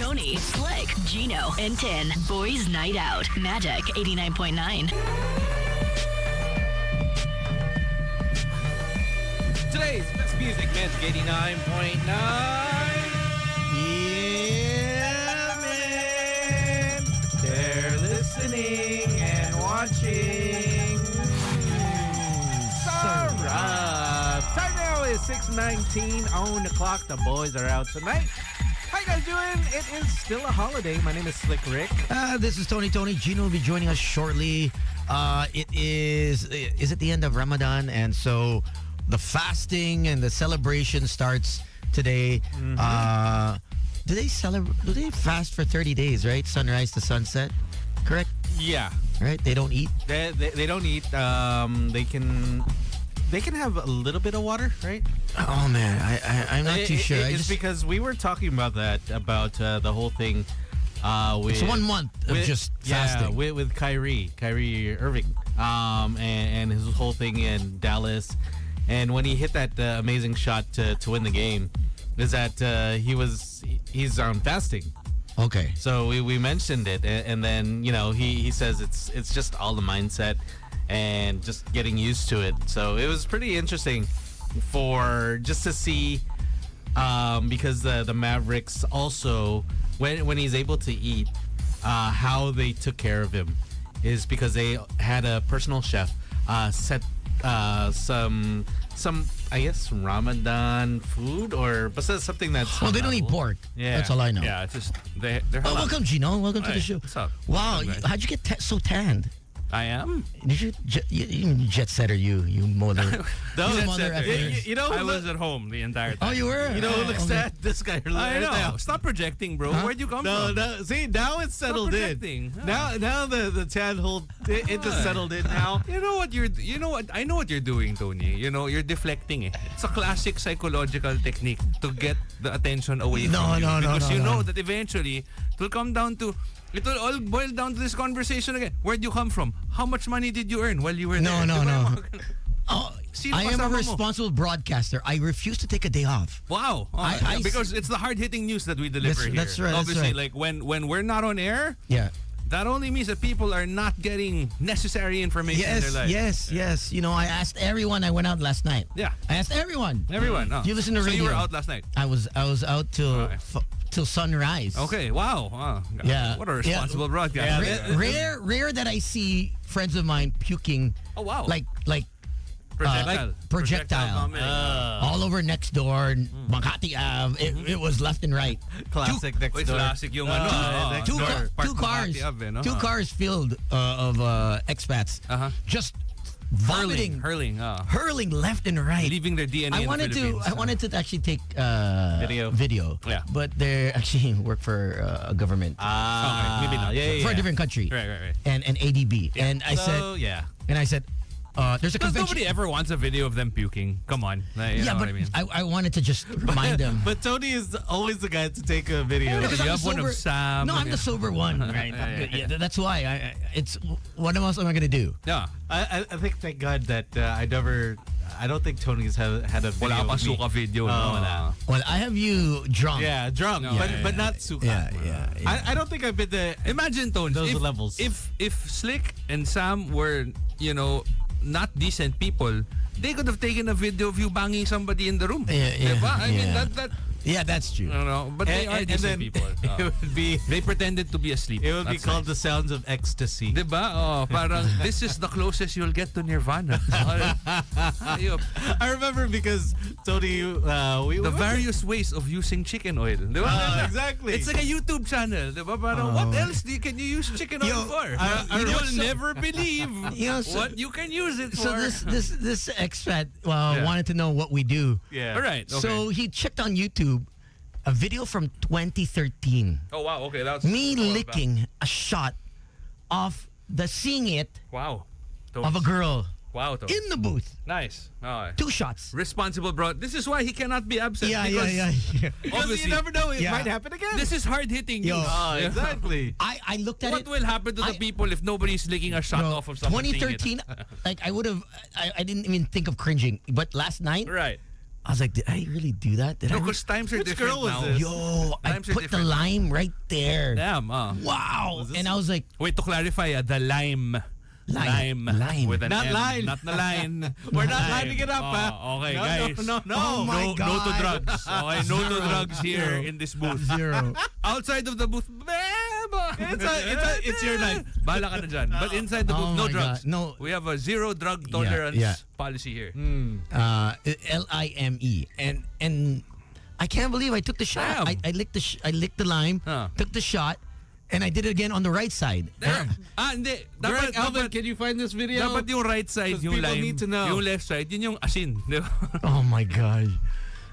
Tony, Slick, Gino, and Tin. Boys Night Out. Magic 89.9. Today's best music, Magic 89.9. Yeah, man. They're listening and watching. Sarah. Time now is 6:19 on the clock. The boys are out tonight. How you guys doing? It is still a holiday. My name is Slick Rick. This is Tony. Gino will be joining us shortly. It is it the end of Ramadan? And so the fasting and the celebration starts today. Mm-hmm. Do they fast for 30 days, right? Sunrise to sunset, correct? Yeah. Right? They don't eat? They don't eat. They can have a little bit of water, right? Oh, man. I'm not too sure. It's because we were talking about that, about the whole thing with... It's 1 month of just fasting. Yeah, with Kyrie Irving, and his whole thing in Dallas. And when he hit that amazing shot to win the game, is that he's on fasting. Okay. So we mentioned it, and then, you know, he says it's just all the mindset and just getting used to it. So it was pretty interesting for just to see, because the Mavericks also, when he's able to eat, how they took care of him is because they had a personal chef set some I guess Ramadan food or something that's they don't eat pork. Yeah, that's all I know. Yeah, it's just they're welcome, Gino. Welcome to the show. What's up? Wow, how'd you get so tanned? I am. You jet setter, you mother. You know, I was at home the entire time. Oh, you were? You know who looks at this guy? I know. Stop projecting, bro. Huh? Where'd you come from? No, see, now it's settled in. Huh. Now the tan hold it just settled in now. You know what I know what you're doing, Tony. You know, you're deflecting it. It's a classic psychological technique to get the attention away from you. Because you know that eventually it will come down to it will all boil down to this conversation again. Where'd you come from? How much money did you earn while you were there? No. I am a responsible broadcaster. I refuse to take a day off. Wow. Because it's the hard-hitting news that we deliver here. That's right. Obviously, like when we're not on air, that only means that people are not getting necessary information in their life. Yes. You know, I asked everyone. I went out last night. Yeah. I asked everyone. Oh. You listen to radio. So you were out last night? I was out till sunrise. Okay, wow. Yeah. What a responsible broadcast. Yeah. Rare that I see friends of mine puking. Oh, wow. Like projectile. All over next door, Makati Ave. It was left and right. Classic next door. Classic yung two cars filled of expats. Just vomiting, hurling left and right, leaving their DNA. I wanted to actually take video. Yeah, but they actually work for a government. Okay, maybe not. For a different country. Right. And ADB. Yeah. And I said, there's a convention. Nobody ever wants a video of them puking. Come on. You know but what I mean? I wanted to just remind them. But Tony is always the guy to take a video. You have one of Sam. No, I'm the sober one. Right? Yeah, that's why. It's what else am I going to do? Yeah. I think, thank God that I don't think Tony's had a video. Wala pa suka video. No. Well, I have you drunk. Yeah, drunk. No, but not suka. Yeah. I don't think I've been there. Imagine, Tony, those levels. If Slick and Sam were, not decent people, they could have taken a video of you banging somebody in the room. Yeah. I mean, that Yeah, that's true. No, but they are decent people. It would be. They pretended to be asleep. It would be called the sounds of ecstasy. Diba? Oh, parang this is the closest you'll get to Nirvana. I remember because Tony, the various ways of using chicken oil. Diba? Exactly. It's like a YouTube channel. Diba? Parang what else can you use chicken oil for? You'll never believe what you can use it for. So this expat wanted to know what we do. Yeah. All right. Okay. So he checked on YouTube a video from 2013. Oh wow, okay, that's me licking a shot of the seeing it of a girl Wow, in the booth. Nice. Oh, 2 shots. Responsible, bro. This is why he cannot be absent. Yeah. Because you never know, it might happen again. This is hard-hitting news. Exactly. I looked at what will happen to the people if nobody's licking a shot off of someone? 2013, like I didn't even think of cringing. But last night, right. I was like, did I really do that? Did I? No, because times are Which different girl was now. this? Yo, I Times are put the different. lime right there. Damn, Wow. And I was like, Wait, to clarify, the lime. Lime. With an Not M, line. not the line. We're not Lime. lining it up, Okay, No, guys. no. Oh my No to God. drugs. Okay, no to Zero. drugs here Zero. in this booth. zero. Outside of the booth, It's your life. Bahala ka na dyan. But inside the booth, Oh no my drugs. God. No. We have a zero drug tolerance yeah. policy here. Lime. And I can't believe I took the shot. Damn. I licked the lime, Huh. took the shot, and I did it again on the right side. Damn. Hindi. Greg, Alvin, Dapat, can you find this video? dapat yung right side, 'Cause yung people lime. need to know. Yung left side, yun yung asin. Di ba? Oh my gosh.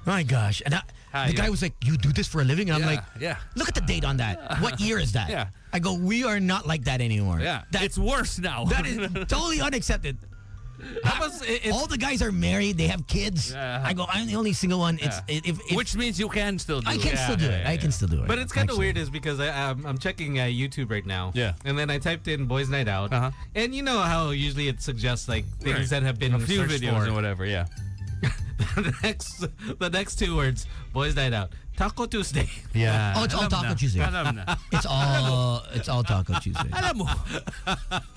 My gosh. And the guy yeah. was like, you do this for a living? And I'm like, yeah. look at the date on that. What year is that? Yeah. I go, we are not like that anymore. Yeah. That, It's worse now. that is totally unaccepted. All the guys are married. They have kids. Yeah. I go, I'm the only single one. It's Yeah. if Which means you can still do I it. can still do it. I can still do it. But it's kind of Actually. weird is because I'm checking YouTube right now. Yeah. And then I typed in Boys Night Out. Uh-huh. And you know how usually it suggests like things that have been A few searched videos for. or whatever, yeah. the next two words, Boys Night Out. Taco Tuesday. Yeah. Oh, it's all Alam Taco na. Tuesday. Alam na. It's all Taco Tuesday. Alam mo,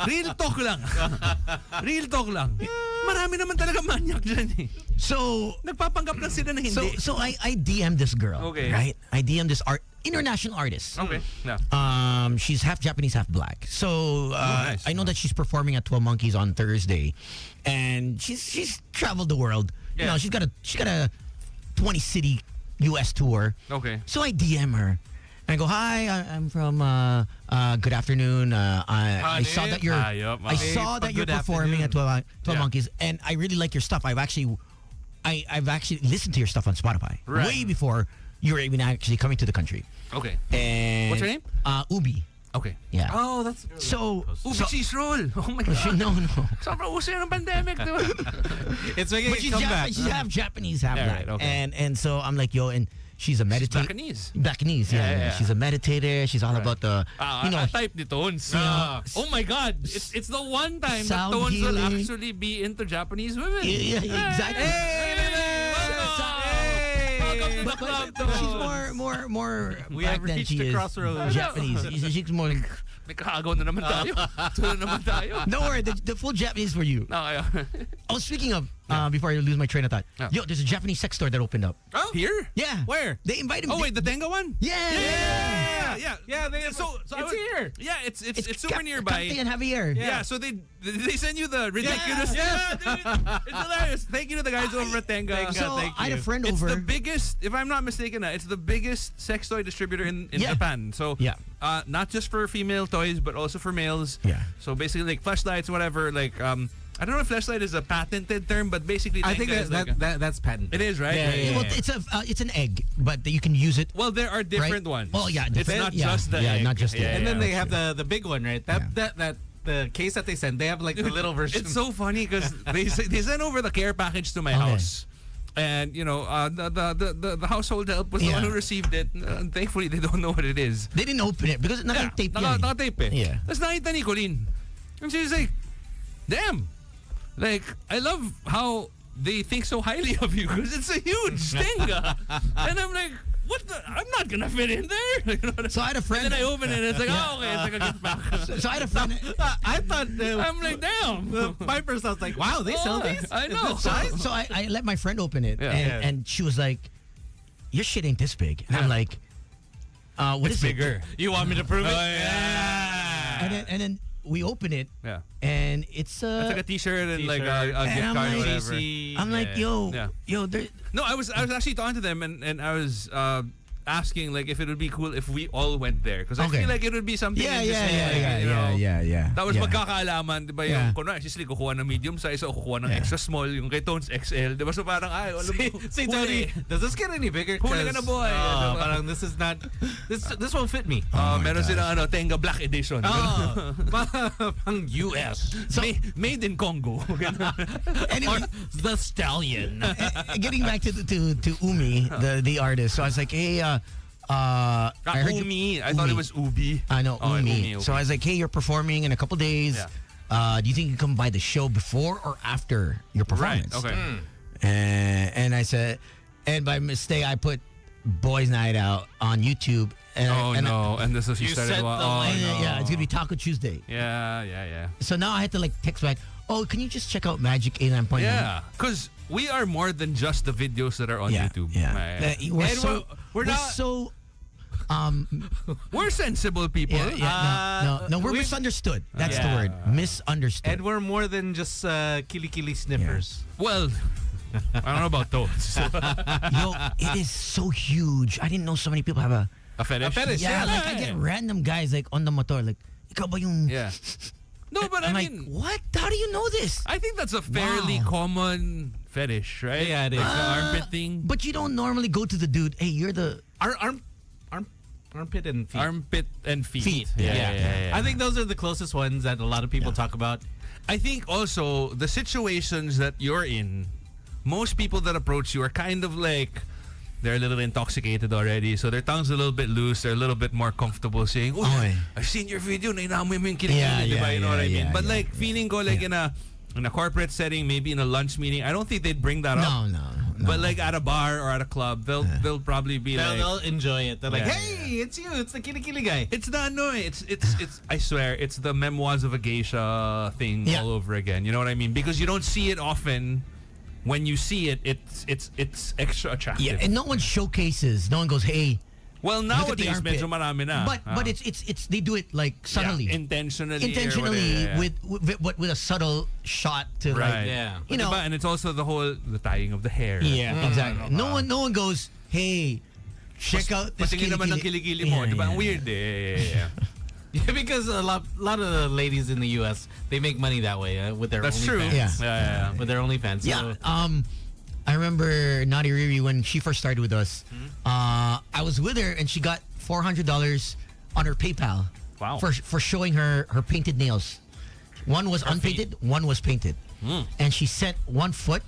real talk lang. Real talk lang. Marami naman talaga manyak dyan eh. So Nagpapanggap lang sila na hindi. so I DM this girl. Okay. Right? I DM this international artist. Okay. Yeah. She's half Japanese, half black. So nice. I know that she's performing at 12 Monkeys on Thursday, and she's traveled the world. You Yeah. know, she's got a 20 city U.S. tour. Okay. So I DM her. And I go, hi, I'm from, good afternoon. I saw that you're, Hayop, I saw that you're Good performing at 12 Yeah. Monkeys, and I really like your stuff. I've actually listened to your stuff on Spotify Right. way before you were even actually coming to the country. Okay. And What's her name? Ubi. Okay. Yeah. Oh, that's So, Ubi cheese roll. Oh my God. no. Sobrang uso yun ng pandemic, di ba? it's making But a comeback. she's half Japanese, half Yeah, black. right, okay. And so I'm like, yo, and she's a meditator. Bacanese. Bacanese, Yeah. She's a meditator. She's all about the, you know, type ni Tones. Oh my God. It's the one time that Sound Tones will healing. actually be into Japanese women. yeah, exactly. Welcome to the club, But she's Tones. more We black have than reached she the is crossroads. Japanese. She's more. May kakagaw na naman tayo. Ito na naman tayo. Don't worry, the full Japanese for you. Okay. Oh, speaking of, before I lose my train of thought, Yeah. yo, there's a Japanese sex store that opened up. Oh, here? Yeah. Where? They invited me. Oh wait, the Tenga one? Yeah. Yeah, So I it's was- here. Yeah, it's super Kante nearby. and Javier. Yeah, so they send you the ridiculous. Yeah. Dude, it's hilarious. Thank you to the guys over at Tenga. So thank I had a you. friend It's over. the biggest, if I'm not mistaken, it's the biggest sex toy distributor in Yeah. Japan. So Yeah. not just for female toys, but also for males. Yeah. So basically, like flashlights, whatever. Like I don't know if flashlight is a patented term, but basically, I think Tenga is like that's patent. it is, right? Yeah. Well, it's an egg, but you can use it. Well, there are different Right? ones. Oh, yeah, it's different- not yeah, just the yeah, egg. not just the egg. And then they that's have the big one, right? That the case that they send, they have like the little version. It's so funny because they sent over the care package to my Okay. house. And you know the household help was the Yeah. one who received it. And thankfully, they don't know what it is. They didn't open it because naka-tape yan. Naka-tape eh. Yeah. Tapos nakita ni Colleen. And she's like, damn. Like, I love how they think so highly of you because it's a huge thing. And I'm like, what the? I'm not going to fit in there. You know what I- So I had a friend. And then I open it and it's like, oh, okay, it's like a gift pack. So I had a friend. I thought I'm like, damn. the Piper sounds like, wow, they sell these. I know. So I let my friend open it, Yeah. and she was like, "Your shit ain't this big," and I'm like, "What is bigger. it?" You want me to prove it? And then we open it, Yeah. and it's It's like a t-shirt and like a And gift I'm card or like- whatever. I'm like, yo, Yeah. there. No, I was actually talking to them and I was asking like if it would be cool if we all went there because I Okay. feel like it would be something interesting. like, you know, yeah. Tapos yeah. magkakaalaman, di ba yung, Yeah. kunwari, si Slick kukuha ng medium size o kukuha ng Yeah. extra small, yung kay Tones XL, di ba? So parang, ay, alam mo, See, huli. Tony, does this get any bigger? Huli ka na, boy. Diba? Parang this is not, this won't fit me. Oh my Meron God. silang Tenga Black Edition. Oh, pang US. Made in Congo. Anyway, The Stallion. getting back to Umi, the artist. So I was like, hey, I heard you. Umi. I thought it was Ubi. I know, Oh, Umi. Umi. So I was like, hey, you're performing in a couple days. Yeah. Do you think you can come by the show before or after your Right, performance? okay. And I said, and by mistake, I put Boys Night Out on YouTube. And this is you started. set the line. Yeah, it's gonna be Taco Tuesday. Yeah. So now I had to like text back. Oh, can you just check out Magic 89.1? Yeah, because we are more than just the videos that are on YouTube. Yeah. We're not- so. We're sensible people. No, we're misunderstood. That's the word. Misunderstood. And we're more than just kili-kili sniffers. Well, I don't know about those. Yo, it is so huge. I didn't know so many people have A fetish? A fetish. Yeah, like I get random guys like on the motor like, ikaw ba yung... Yeah. No, but I'm I like, mean, what? How do you know this? I think that's a fairly common fetish, right? Yeah, it is. Like the armpit thing. But you don't normally go to the dude, hey, you're the... Armpit and feet. Armpit and feet. Feet. Yeah. I think those are the closest ones that a lot of people talk about. I think also the situations that you're in, most people that approach you are kind of like they're a little intoxicated already, so their tongue's a little bit loose. They're a little bit more comfortable saying, "Oh, I've seen your video. Nainamoy mo yung kilikili," diba? You know what I mean? But like feeling ko like in a corporate setting, maybe in a lunch meeting, I don't think they'd bring that up. No. But like at a bar or at a club, they'll probably be They'll enjoy it. They're like, Yeah. hey, it's you. It's the kili-kili guy. It's the it's I swear it's the memoirs of a geisha thing all over again. You know what I mean? Because you don't see it often. When you see it, it's extra attractive. Yeah, and no one showcases. No one goes, hey. Well, look at the nowadays armpit. medyo marami na. But it's they do it like subtly. Intentionally Intentionally or whatever, with a subtle shot to right. like Yeah. you know. Diba? And it's also the tying of the hair. Yeah, exactly. No one goes, hey, check out this Patingin naman ng kilikili mo. Diba? Ang weird eh. Yeah. Yeah, because a lot of the ladies in the U.S. they make money that way with their That's OnlyFans. true. Yeah. With their OnlyFans. Yeah. So, I remember Naughty Riri when she first started with us. I was with her and she got $400 on her PayPal. Wow. For showing her painted nails. One was unpainted, one was painted. And she sent one foot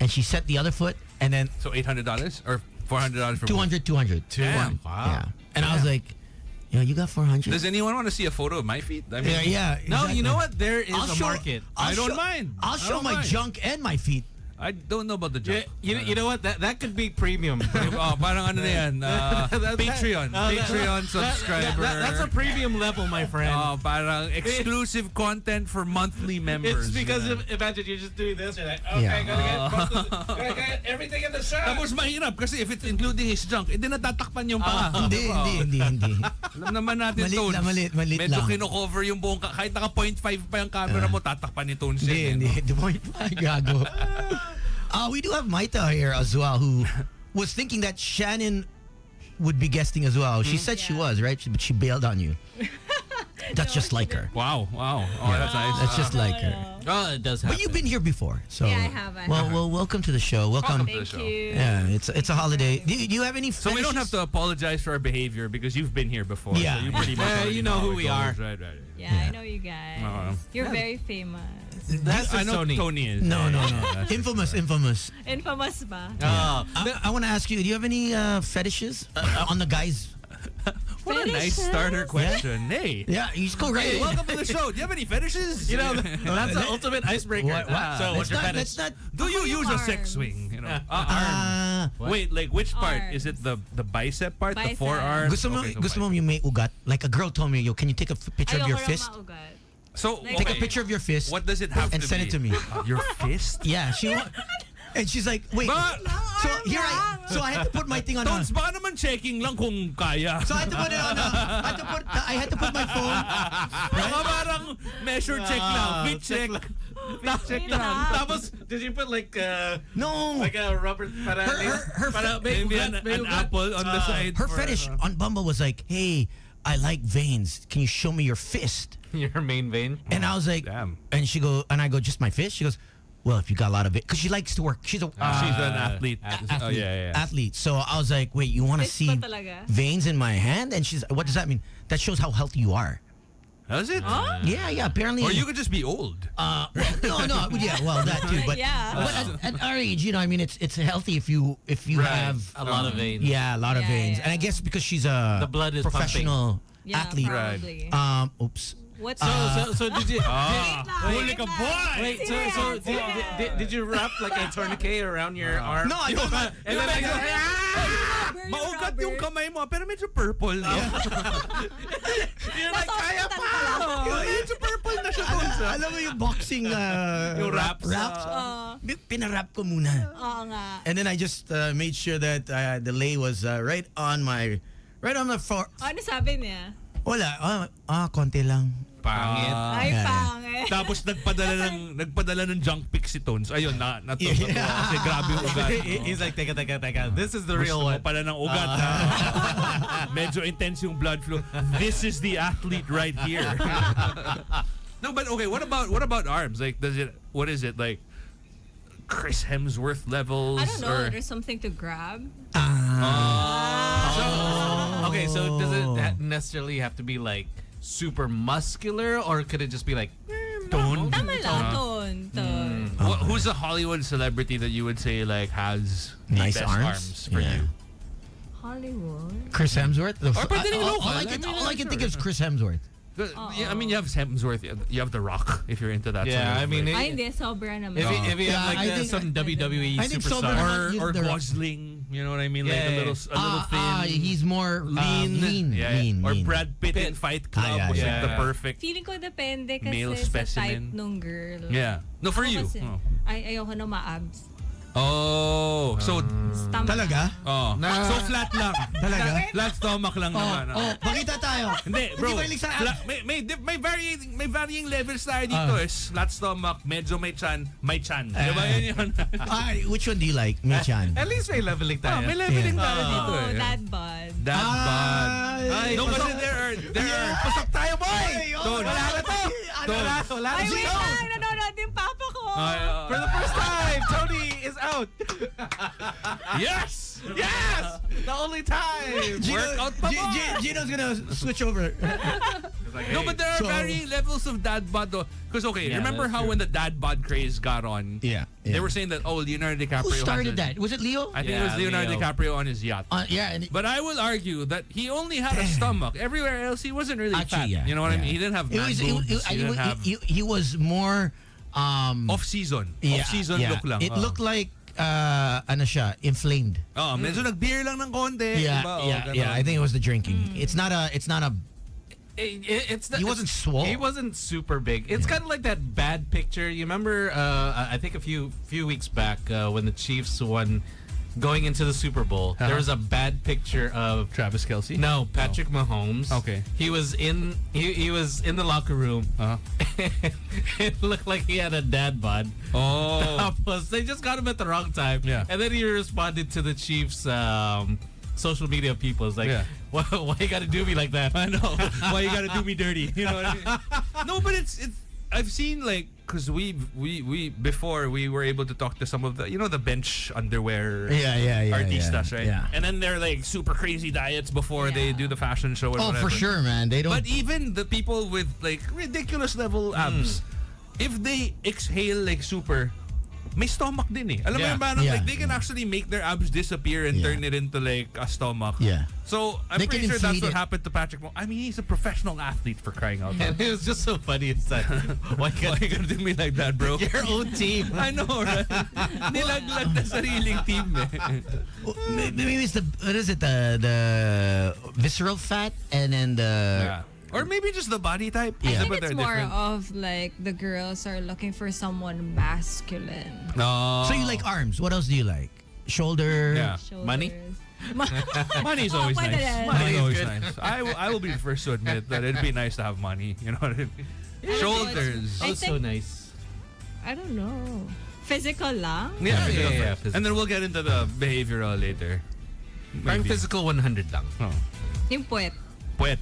and she sent the other foot and then So $800 or $400 for 200. Damn. wow. Yeah. And I was like, yo, you got 400? Does anyone want to see a photo of my feet? I mean, Yeah. No, exactly. you know what? There is a market. I don't mind. I'll I show don't my mind. junk and my feet. I don't know about the Yeah, junk. you know what? That could be premium. Parang ano na yan? Patreon. Patreon subscriber. That's a premium level, my friend. Parang exclusive content for monthly members. It's because imagine you're just doing this. You're like, okay, gotta get everything in the shot. Tapos mahirap kasi if it's including his junk, hindi natatakpan yung paa. Hindi. Alam naman natin, Maliit Tones. lang, maliit Medyo lang. kino-cover yung buong, kahit naka 0.5 pa yung camera mo, tatakpan ni Tones. Hindi. The point gago. We do have Maita here as well, who was thinking that Shannon would be guesting as well. She said she was, right? But she bailed on you. That's just like her. Wow. Oh, that's nice. That's just like her. Oh, it does happen. But you've been here before, so Yeah, I have. Well, welcome to the show. Welcome. Thank you. Yeah, it's a holiday. Do you have any? So we don't have to apologize for our behavior because you've been here before. Yeah. So you pretty much already you know how who it we goes. are. Right. Yeah, I know you guys. You're very famous. That's I know Tony is. No. That's Infamous. Infamous ba? Oh, I want to ask you. Do you have any fetishes on the guys? What a nice starter question. Hey. Yeah, you just go right. Hey, welcome to the show. Do you have any fetishes? you know, that's the ultimate icebreaker. What? So, what's your fetish? Let's not. Do you use a sex Arms. swing? You know, arm. Wait, like which part? Arms. Is it the bicep part, the Bicep. forearm? Gusto mo yung may ugat? Like a girl told me, yo, can you take a picture of your Ayoko fist? lang maugat. So Like- Take a okay, picture of your fist. What does it have and to send be? it to me. Your fist? Yeah, and she's like, wait. Ba- So here so I had to put my thing on. Tons, baka naman checking lang kung kaya. So I had to put it on. I had to put my phone. Baka parang measure check lang. Fit check. Fit check Wait lang. lang. Tapos, did you put like a rubber para Her Maybe an apple on the side. her for- fetish on Bumble was like, hey, I like veins. Can you show me your fist? your main vein? And I was like, Damn. and I go, just my fist? She goes, well, if you got a lot of it, because she likes to work. She's an She's an athlete. Oh, yeah. athlete. So I was like, wait, you want to Fist see pa talaga? veins in my hand? And she's, what does that mean? That shows how healthy you are. Does it? Yeah, apparently. Or you could just be old. no, yeah, well, that too. But, Yeah. but at our age, you know, I mean, it's healthy if you have A lot of veins. a lot of Yeah, veins. yeah. And I guess because she's a The blood is professional Yeah, athlete. probably. Oops. What's So did you? Huli ka, boy! Wait, so did you wrap like a tourniquet around your arm? No, I don't. And then like, Maugat yung kamay mo, pero medyo purple na. you're like, kaya pa! Medyo purple na siya doon sa... Alam mo yung boxing Yung wraps. Pinarap ko muna. Oo nga. And then I just made sure that the lay was right on the floor. Ano sabi niya? Wala. Konti lang. Pangit. Ay, Yeah. pangit. Tapos nagpadala ng junk pics si Tones. Ayun, natutuwa kasi grabe yung ugat. He's like, teka. This is the Gusto real mo one. pala ng ugat. ha? Medyo intense yung blood flow. This is the athlete right here. No, but okay, what about arms? Like, what is it like? Chris Hemsworth levels? I don't know. Or, There's something to grab. Okay, so does it necessarily have to be like super muscular, or could it just be like Tone? Tama lang, ton. Who's a Hollywood celebrity that you would say like has the Nice best arms? for Yeah. you? Hollywood? Chris Hemsworth? pwede rin local. All I can think of is Chris Hemsworth. Yeah, I mean, you have Hemsworth, you have The Rock, if you're into that. Yeah, sort of, I mean, like, Ay, hindi. Sobra naman. if you have Yeah, I like think- some WWE I think so, but- superstar, or The Rock. Gosling, you know what I mean? Like Yeah, a little thin. He's more lean. Yeah, lean. or lean. Brad Pitt in Fight Club yeah, was yeah. like the perfect. Feeling ko depende kasi Male sa specimen. type nung girl. Yeah. No, for Ako you. kasi, Oh. ayoko na ma-abs. Oh, so Tama. Talaga? so flat lang. Talaga? Flat stomach lang naman. Pakita tayo. Hindi, bro. Hindi mahilig sa Flat- may varying levels tayo dito. Flat stomach, medyo may chan. Di ba yun yun? Which one do you like? Michan. at least may leveling tayo. May leveling tayo dito Oh, eh. dad bod. That bad. Ay, No, kasi there are pasok tayo, boy! Ton. Wala na to! Wala na Ay, si wait Tone. lang. Nanonood yung papa ko. For the first time, Tony is out. Yes! Yes! The only time! Workout pa ba? Gino's gonna switch over. No, but there are So- varying levels of dad bod though. Because okay, Yeah, remember that's how true. when the dad bod craze got on, Yeah. they were saying that Leonardo DiCaprio Who started has that? Was it Leo? I think it was Yeah, Leonardo Leo. DiCaprio on his yacht. Yeah. And But I will argue that he only had a stomach. Everywhere else, he wasn't really fat. actually, yeah. You know what I yeah. mean? He didn't have It man was, boobs. He didn't have he was more off-season. Off-season look lang. It looked like ano siya, inflamed. Medyo nag-beer lang ng konti. Yeah, diba? yeah. I think it was the drinking. It's not a It's He wasn't swole. He wasn't super big. It's kind of like that bad picture. You remember? I think a few weeks back when the Chiefs won, going into the Super Bowl, there was a bad picture of Travis Kelce? No, Patrick Mahomes. Okay. He was in the locker room. It looked like he had a dad bod. Oh. Tapos, they just got him at the wrong time. Yeah. And then he responded to the Chiefs social media people. It's like, Yeah. why you gotta do me like that? I know. Why you gotta do me dirty? You know what I mean? No, but it's I've seen like because we before we were able to talk to some of the the bench underwear artistas, right? Yeah. And then they're like super crazy diets before they do the fashion show and Oh, whatever. for sure, man. They don't. But even the people with like ridiculous level abs, if they exhale like super, may stomach din eh. Alam mo Yeah. yung parang Yeah. like they can actually make their abs disappear and Yeah. turn it into like a stomach. Yeah. So I'm They pretty can sure that's inflate what it. happened to Patrick Mahomes. I mean, he's a professional athlete for crying out And loud. it was just so funny. It's like, why Why you can't gonna do me like that, bro? your own team? I know, right? Nilaglag na sariling team eh. Maybe it's the visceral fat and then the Or maybe just the body type. Yeah. I But think it's they're more different. of like the girls are looking for someone masculine. No. So you like arms? What else do you like? Shoulder. Yeah. Money? Money's always pwede nice. rin. Money's always good. nice. I will be the first to admit that it'd be nice to have money. You know what I mean? Shoulders. I Oh, so think- nice. I don't know. Physical lang? Yeah, Yeah, And then we'll get into the behavioral later. Parang Maybe. physical 100 lang. Oh. Yung puwet. Puwet.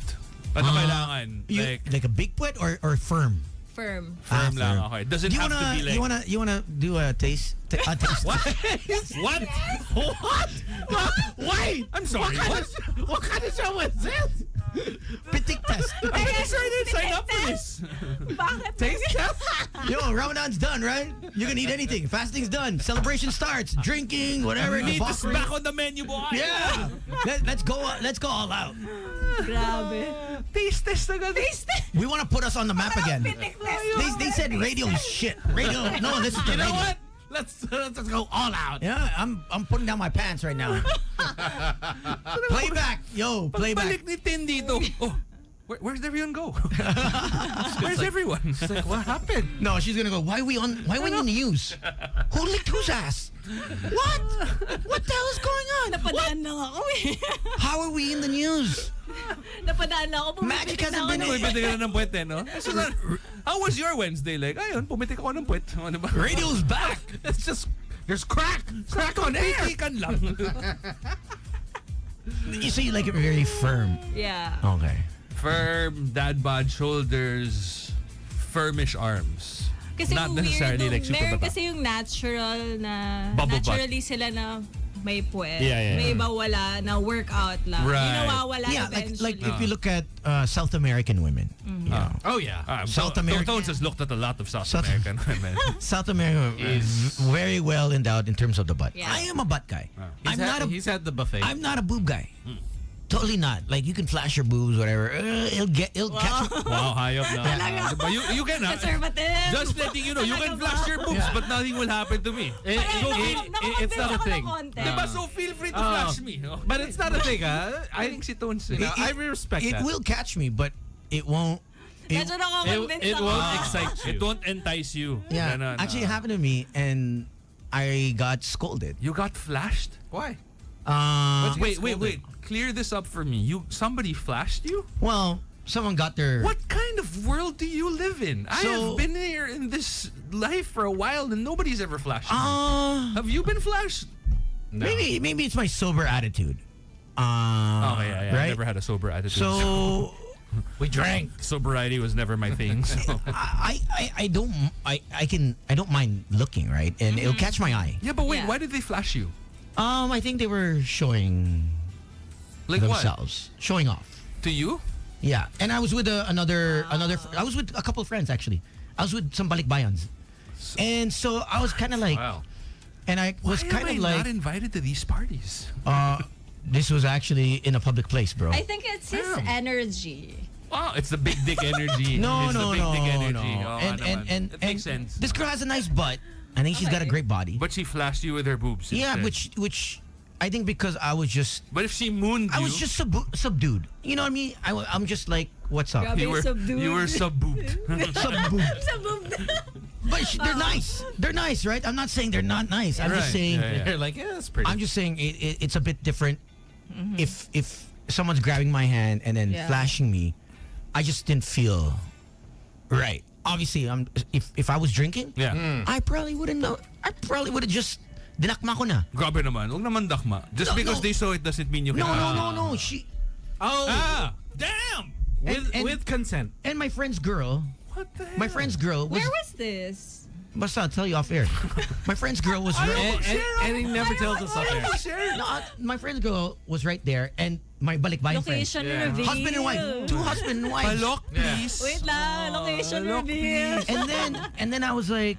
Ano kailangan? Like a big putt or firm? Firm. Firm lang. firm. Okay. Does it Do you have to be like... you wanna do a taste? Taste. What? What? What? Why? I'm sorry. What kind of show is this? Pitik test. I'm excited. Sign up for this. Bakit? Taste test? Yo, Ramadan's done, right? You can eat anything. Fasting's done. Celebration starts. Drinking, whatever. You need to debauchery. back on the menu, boy. Yeah. Let's go all out. Grabe. Taste test agad. We want to put us on the map again. They said radio is shit. Radio. No, this is the You know radio. what? Let's go all out. Yeah, I'm putting down my pants right now. Playback. Yo, playback. Pagbalik ni Tin dito. Oh, where's everyone go? Where's everyone? It's like, what happened? No, she's gonna go, why are we in the news? Who licked whose ass? What? What the hell is going on? Napadaan lang ako eh. How are we in the news? Napadaan lang ako. Magic Pumipitik hasn't na ako been ng- in. Pumitik ka na ng puwet, eh, no? So, how was your Wednesday? Like, ayun, pumitik ako ng puwet. O, diba? Radio's back. It's just, there's crack on air. Pitikan lang. You say you like it very firm. Yeah. Okay. Firm, dad bod shoulders, firmish arms. Kasi Not yung necessarily weird, like super meron baba. kasi yung natural na, Bubble butt. naturally sila na may puwet. Yeah. May iba wala na workout lang. Right. Yung nawawala Yeah, eventually. like if you look at South American women, you know, Oh, yeah. South America- Tones has looked at a lot of South South- American women. South America is very well endowed in terms of the butt. Yeah. I am a butt guy. He's had the buffet. I'm not a boob guy. Totally not. Like you can flash your boobs, whatever. It'll catch you. Wow, hayop na. But you can, Conservative. just letting you know, you can flash your boobs, but nothing will happen to me. It's not a thing. Diba? So feel free to flash me. No? But it's not a thing, I think si Tones. You know, I respect It that. will catch me, but it won't. Medyo nakakonvince It ako. won't excite you. It won't entice you. Yeah, Ganon, actually, it happened to me, and I got scolded. You got flashed? Why? Wait. Clear this up for me. Somebody flashed you? Well, someone got their. What kind of world do you live in? I have been here in this life for a while and nobody's ever flashed me. Have you been flashed? No. Maybe it's my sober attitude. Okay, yeah. Right? I never had a sober attitude. So We drank. sobriety was never my thing. So. I don't mind looking, right, and it'll catch my eye. Yeah, but wait, Yeah. why did they flash you? I think they were showing Like what? themselves, showing off. To you? Yeah, and I was with another. I was with a couple of friends actually. I was with some balikbayans, and so I was kind of like, Wow. and I was Why kind am of I like, not invited to these parties? this was actually in a public place, bro. I think it's his Damn. energy. Wow, it's the big dick energy. No, it's no, the big no, dick energy. no. Oh, And it makes sense. this girl has a nice butt. I think she's got a Okay. great body. But she flashed you with her boobs. Yeah, instead. which I think because I was just But if she mooned you, I was just subdued. You know what I mean? I'm just like, what's up? Grabe. you were subdued. you were sub-boobed. Subdued. But they're nice. They're nice, right? I'm not saying they're not nice. I'm just Right. saying. Yeah. You're like, yeah, that's pretty. I'm just saying it's a bit different. If someone's grabbing my hand and then Yeah. flashing me, I just didn't feel right. Obviously, if I was drinking, Yeah. I probably wouldn't know. I probably would have just dinakma ko na. Grabe naman. Huwag naman dakma. Just No, because no. they saw it doesn't mean you can. No. She oh, Damn! with consent. and my friend's girl. What the hell? My friend's girl was. Where was this? Basta, I'll tell you off air. My friend's girl was right. And he never tells us up there. No, my friend's girl was right there, and my balikbayan friends. Location Yeah. reveal. Husband and wife. Two husband and wives. Palok, please. Wait lang, location Look, reveal. And then I was like,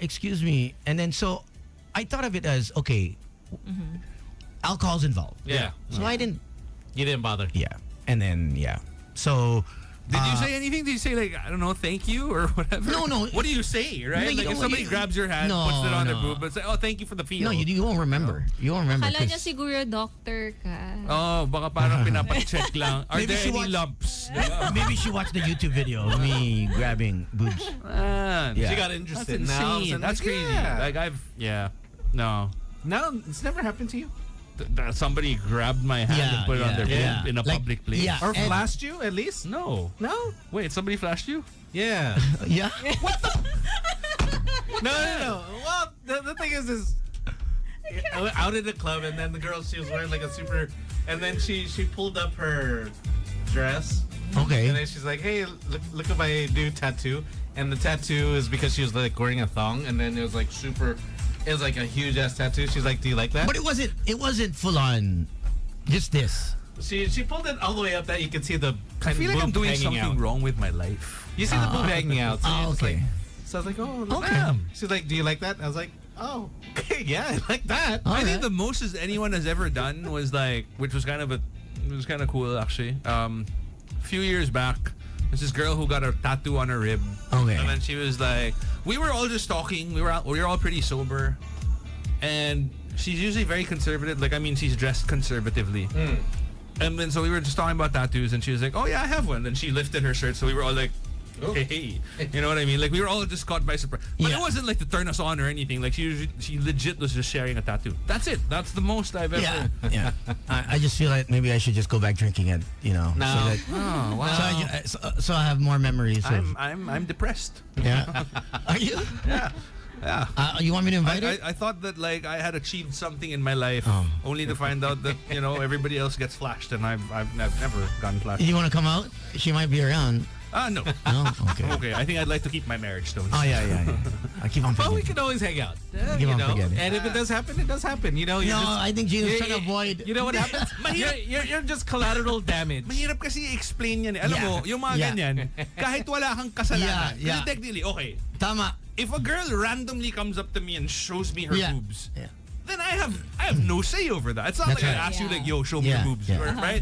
excuse me. And then so I thought of it as, okay, alcohol's involved. Yeah. So I didn't, You didn't bother. yeah. And then, yeah. So, Did you say anything? Did you say like, I don't know, thank you or whatever? No. What do you say, right? No, you like if don't- somebody you- grabs your hand, No, puts it on their no. boob, and say, oh, thank you for the feel. no, you won't remember. You won't remember. Akala niya 'cause- siguro doctor ka. Oh, baka parang pinapacheck lang. Are Maybe there she any watched- lumps? Diba? Maybe she watched the YouTube video of me grabbing boobs. Man, Yeah. She got that's interested now. insane. And That's like, crazy. Yeah. No. No, it's never happened to you? Somebody grabbed my hand and put it on their boob in a Like, public place. yeah. Or And- flashed you, at least? No. No? Wait, somebody flashed you? Yeah. Yeah. No. Well, the thing is I went out in the club, and then the girl, she was wearing like a super, and then she pulled up her dress, and Okay. then she's like, hey, look at my new tattoo. And the tattoo is because she was like wearing a thong, and then it was like super, it was like a huge ass tattoo. She's like, do you like that? But it wasn't full on just this. She pulled it all the way up that you could see the I feel like I'm boob doing hanging something out. wrong with my life. You see the boob hanging out. So, you're just okay. like, so I was like, oh, look. Okay. She's like, do you like that? I was like, oh, okay, yeah, I like that. I Alright. think the most as anyone has ever done was like, which was kind of a It was kind of cool, actually. A few years back, there's this girl who got a tattoo on her rib. Okay. And then she was like, we were all just talking. We were all pretty sober. And she's usually very conservative. Like, I mean, she's dressed conservatively. And then so we were just talking about tattoos, and she was like, oh yeah, I have one. Then she lifted her shirt, so we were all like, hey. You know what I mean? Like, we were all just caught by surprise. But it wasn't like to turn us on or anything. Like, she legit was just sharing a tattoo. That's it. That's the most I've ever... Yeah. I just feel like maybe I should just go back drinking it, you know. No. So, that, Oh, wow. so I have more memories. I'm depressed. Yeah. Are you? Yeah. You want me to invite her? I thought that like I had achieved something in my life, only to find out that everybody else gets flashed, and I've never gotten flashed. You want to come out? She might be around. No. No? Okay. Okay, I think I'd like to keep my marriage stones. Oh, yeah. I keep on But we forgetting. can always hang out. Keep on forgetting. And if it does happen, it does happen. You know, No, I think Gino's trying to avoid... You know what happens? you're just collateral damage. Mahirap kasi i-explain yan eh. Alam mo, yung mga Yeah. ganyan, kahit wala kang kasalanan. Yeah. Kasi technically, okay, Tama. if a girl randomly comes up to me and shows me her Yeah. boobs, Yeah. then I have no say over that. It's not That's like right. I ask you Yeah. like, yo, show me Yeah. your boobs, Yeah. right?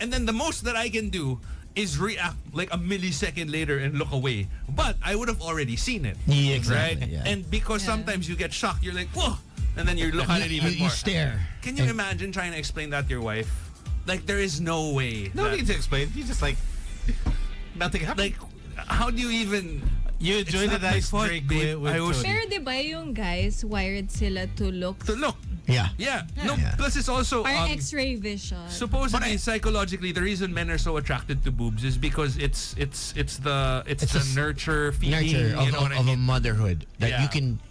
And then the most that I can do is react like a millisecond later and look away. But I would have already seen it. Yeah, exactly, Right? yeah. And because sometimes you get shocked, you're like, whoa! And then you look at it even you more. stare. Can you imagine trying to explain that to your wife? Like, there is no way. No that- need to explain. You just like nothing happened. Like, how do you even... You It's enjoy the not my nice fault, drink babe. with I was- Tony. Pero di ba yung guys wired sila to look To look. Yeah. Yeah. No, Yeah. plus it's also... or X-ray vision? Supposedly, psychologically, the reason men are so attracted to boobs is because it's the nurture feeling. Nurture you know what I of a mean? motherhood that Yeah.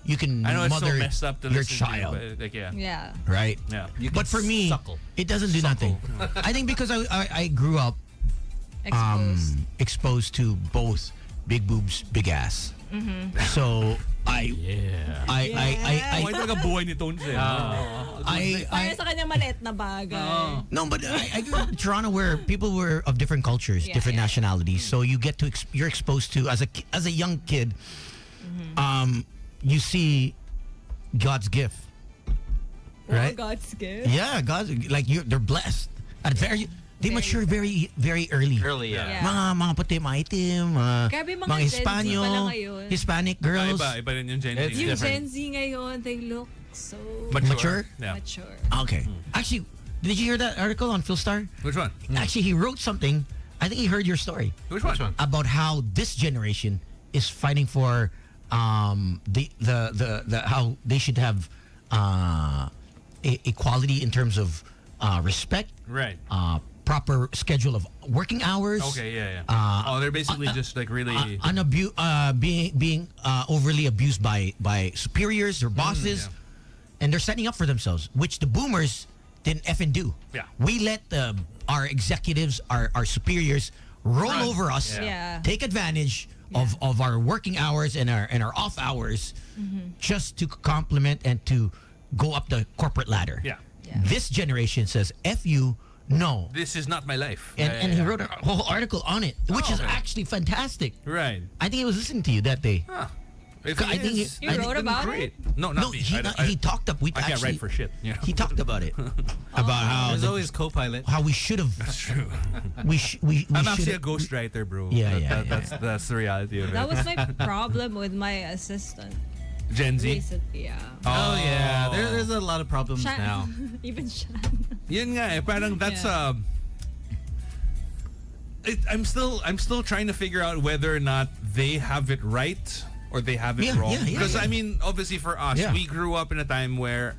you can I know it's so mother messed up to your listen child, to, but like, yeah. Yeah. right? Yeah. You But can for me, suckle. it doesn't do nothing. I think because I grew up Exposed. exposed to both big boobs, big ass. So I Why talaga buhay ni Tones eh? Para sa kanya maliit na bagay. no, but I grew up in Toronto where people were of different cultures, Yeah, different yeah. nationalities. So you get to you're exposed to as a young kid. You see God's gift, right? Oh, God's gift. Yeah, God's like they're blessed at they mature very very early. Early, yeah. Yeah. Mga puti, mga itim, Grabe, mga mga Gen Z Espanyol, pala ngayon. Hispanic girls. Iba rin yung Gen Z. It's Yung different. Gen Z ngayon, they look so Mature? Yeah. mature. Okay. Actually, did you hear that article on Philstar? Which one? Actually, he wrote something. I think he heard your story Which one? about how this generation is fighting for the how they should have equality in terms of respect, Right. proper schedule of working hours. Okay, yeah. They're basically just like really... being overly abused by superiors or bosses, and they're setting up for themselves, which the boomers didn't effing do. Yeah. We let our executives, our superiors, roll Run. over us, Yeah. take advantage of our working hours and our off hours, just to complement and to go up the corporate ladder. Yeah. Yeah. This generation says, "F you, no." This is not my life. And he wrote a whole article on it, which is okay. actually fantastic. Right. I think he was listening to you that day. Huh. If I think is, he- You wrote then about great. it? No, not No, me. he talked up. We I can't actually, write for shit. You know? He talked about it, about how There's always co-pilot. how we should have. That's true. We I'm actually a should. ghostwriter, bro. Yeah. That's the reality of it. That was my problem with my assistant Gen Z. recently. Yeah. Oh, yeah. There's a lot of problems Shan- now. Even Shan. Yun nga eh. Parang that's Yeah. I'm still trying to figure out whether or not they have it right or they have it Yeah, wrong. yeah, yeah, Because yeah. I mean, obviously for us, Yeah. we grew up in a time where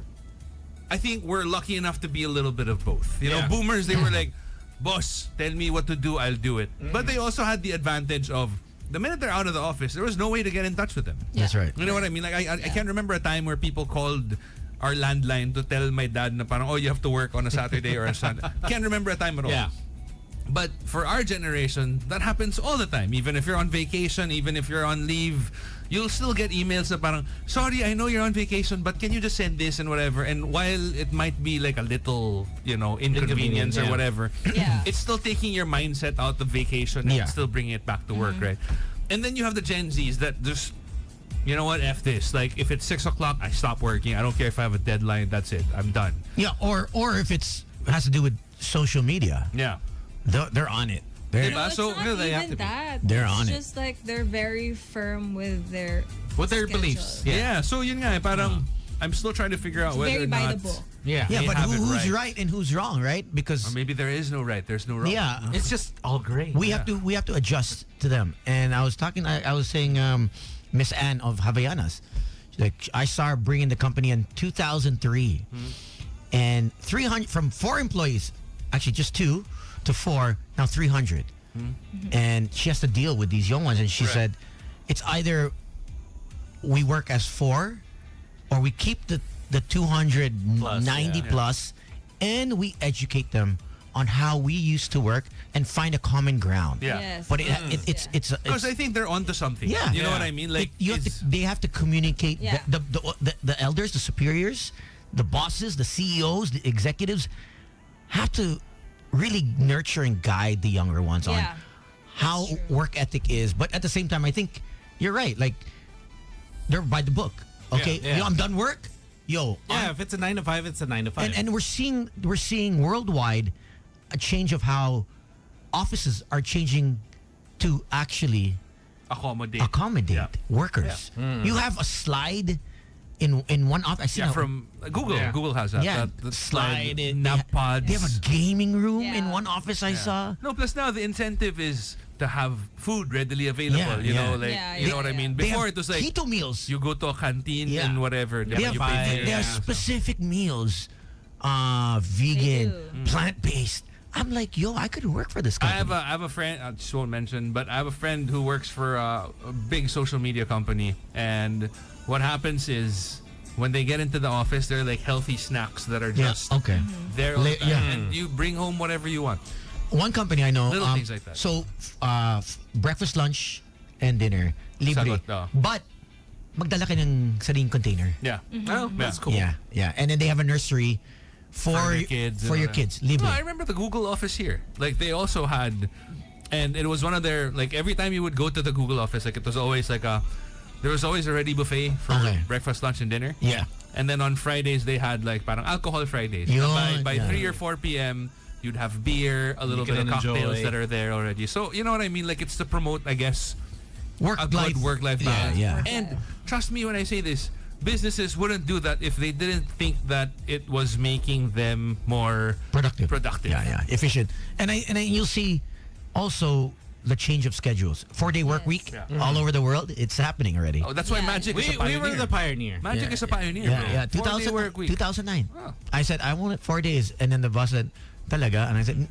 I think we're lucky enough to be a little bit of both. You know, Yeah. boomers, they were like, boss, tell me what to do, I'll do it. Mm-hmm. But they also had the advantage of the minute they're out of the office, there was no way to get in touch with them. That's right. You know what I mean? Like I can't remember a time where people called our landline to tell my dad na parang, oh, you have to work on a Saturday or a Sunday. Can't remember a time at all. Yeah. But for our generation, that happens all the time. Even if you're on vacation, even if you're on leave, you'll still get emails na parang, sorry, I know you're on vacation, but can you just send this and whatever? And while it might be like a little, inconvenience or yeah. whatever, Yeah. it's still taking your mindset out of vacation and Yeah. still bringing it back to work, right? And then you have the Gen Zs that just, you know what, F this. Like, if it's 6 o'clock, I stop working. I don't care if I have a deadline. That's it. I'm done. Yeah, or if it's has to do with social media. Yeah. They're on it. They're, Diba? It's So, not yeah, they have even to be. that. They're it's on it. just like they're very firm with their schedule. beliefs. Yeah. So yun nga, parang I'm still trying to figure out whether Very or by not. the book. Yeah. yeah, they but have it who's right. right and who's wrong, right? Because Or maybe there is no right. There's no wrong. yeah, It's just all great. we have to adjust to them. And I was talking. I was saying, Miss Anne of Havaianas, like I saw her bringing the company in 2003, and 300 from 4 employees, actually just 2 to 4, now 300, and she has to deal with these young ones. And she Right. said, it's either we work as 4, or we keep the 290 yeah. plus, and we educate them on how we used to work and find a common ground. Yeah. Yes. But it's Because I think they're onto something. Yeah. You know Yeah. what I mean? Like you have it's- to, they have to communicate. Yeah. The elders, the superiors, the bosses, the CEOs, the executives have to really nurture and guide the younger ones on Yeah. how That's true. work ethic is. But at the same time, I think you're right. Like they're by the book. Okay, Yeah. Yo, I'm done work. Yo, Yeah, if it's a 9 to 5, it's a 9 to 5. and we're seeing worldwide a change of how offices are changing to actually accommodate Yeah. workers. You have a slide in one office. I see Yeah, now- from Google. Yeah. Google has that. Yeah, The slide in. nap pods. They have a gaming room in Yeah. one office. I saw. No, plus now the incentive is to have food readily available. Yeah, you know, yeah. like Yeah, you know yeah, what I yeah. mean. They Before have it was like keto meals. you go to a canteen Yeah. and whatever. They have, you pay for they it. have Yeah. specific meals, vegan, do. plant based. I'm like, yo, I could work for this I company. have a friend. I just won't mention, but I have a friend who works for a big social media company, and what happens is when they get into the office, they're like healthy snacks that are Yeah, just okay. there all the time, Yeah. and you bring home whatever you want. One company I know, Little things like that. So, breakfast, lunch, and dinner, libre. Sagot, oh. But, magdala ka ng sariling container. Yeah, Oh, that's cool. Yeah, yeah. And then they have a nursery for their kids for and your all that. kids, libre. No, I remember the Google office here. Like they also had, and it was one of their like every time you would go to the Google office, like it was always like there was always a ready buffet for Okay. breakfast, lunch, and dinner. Yeah. And then on Fridays they had like parang alcohol Fridays. Yun, By yeah. 3 or 4 p.m. you'd have beer, a little You bit of can cocktails enjoy. that are there already. So you know what I mean? Like it's to promote, I guess, a good work-life balance. Yeah. And trust me when I say this, businesses wouldn't do that if they didn't think that it was making them more Productive. productive. Yeah, efficient. And you'll see also the change of schedules. 4-day work week all over the world. It's happening already. Oh, that's why Yeah. Magic is a We pioneer. were the pioneer. Magic is a pioneer, bro. Yeah, 4-day work week. 2009. Oh. I said, I want it 4 days. And then the boss said, talaga? And I said,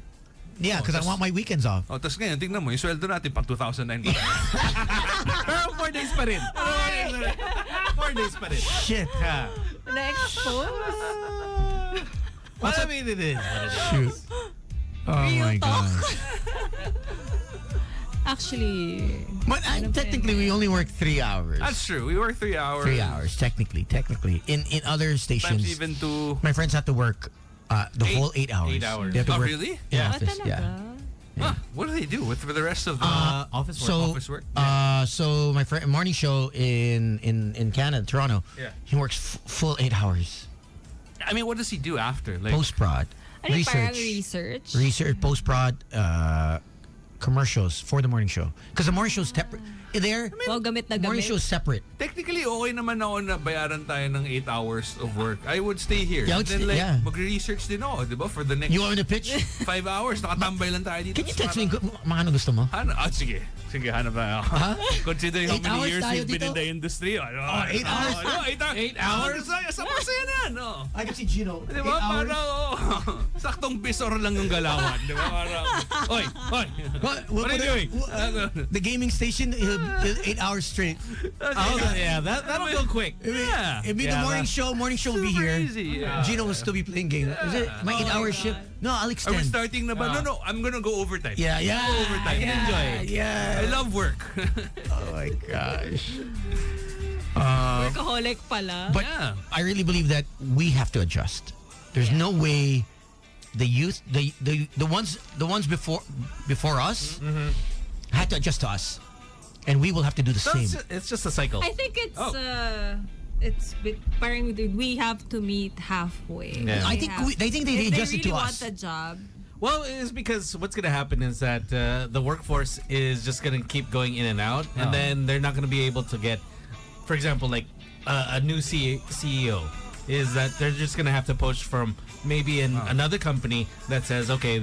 yeah, because I want my weekends off. Oh, tapos ngayon, tingnan mo, yung sweldo natin pang 2009 pa. Pero 4 days pa rin. 4 days pa rin. Shit. Yeah. Na-expose. Well, I mean, it is what it is. Shoot. Oh my talk. gosh. Actually, But technically, we only work 3 hours. That's true. We work 3 hours. 3 hours, technically. In other stations, Sometimes even to... my friends have to work the whole 8 hours. 8 hours. They have to Oh, work really? in Yeah. office. Yeah. Huh, what do they do for the rest of the... Office work. So, office work? so my friend, morning show in Canada, Toronto. Yeah. He works full 8 hours. I mean, what does he do after? Like, Post prod, I think parang research. post prod, commercials for the morning show. Because the morning show is separate. There, Well, gamit na morning gamit. show is separate. technically, okay naman ako na bayaran tayo ng 8 hours of work. I would stay here. Yeah, And then, like, yeah. magre-research din ako, di ba? For the next You want me to pitch? 5 hours, nakatambay lang tayo dito. Can you text me mga ano gusto mo? Ano? Sige. Sige, hanap tayo. Considering how 8 many hours years tayo you've been dito? in the industry. Ano, 8 hours? 8 hours? Sa masaya na yan, no? I can see Gino. Di ba? Parang, saktong bisor lang yung galawan. Di ba? Parang, oy! What are you doing? The gaming station, 8 hours straight. Oh, yeah, that'll go quick. Yeah. It'll be the Yeah, morning show. Morning show will be Super here. easy. Yeah. Gino will still be playing games. Is it my 8-hour shift? No, I'll Are we extend. starting na ba? No, I'm gonna go overtime. Yeah, yeah. Overtime. Yeah, Enjoy it. Yeah. I love work. Oh my gosh. Workaholic pala. But Yeah. I really believe that we have to adjust. There's no way the youth, the ones before us, had to adjust to us, and we will have to do the same. It's just a cycle. I think parang we have to meet halfway. Yeah. I think they if adjusted they to really us. want a job, Well, it's because what's going to happen is that the workforce is just going to keep going in and out, and then they're not going to be able to get, for example, like a new CEO. Is that they're just going to have to poach from maybe another company that says, okay,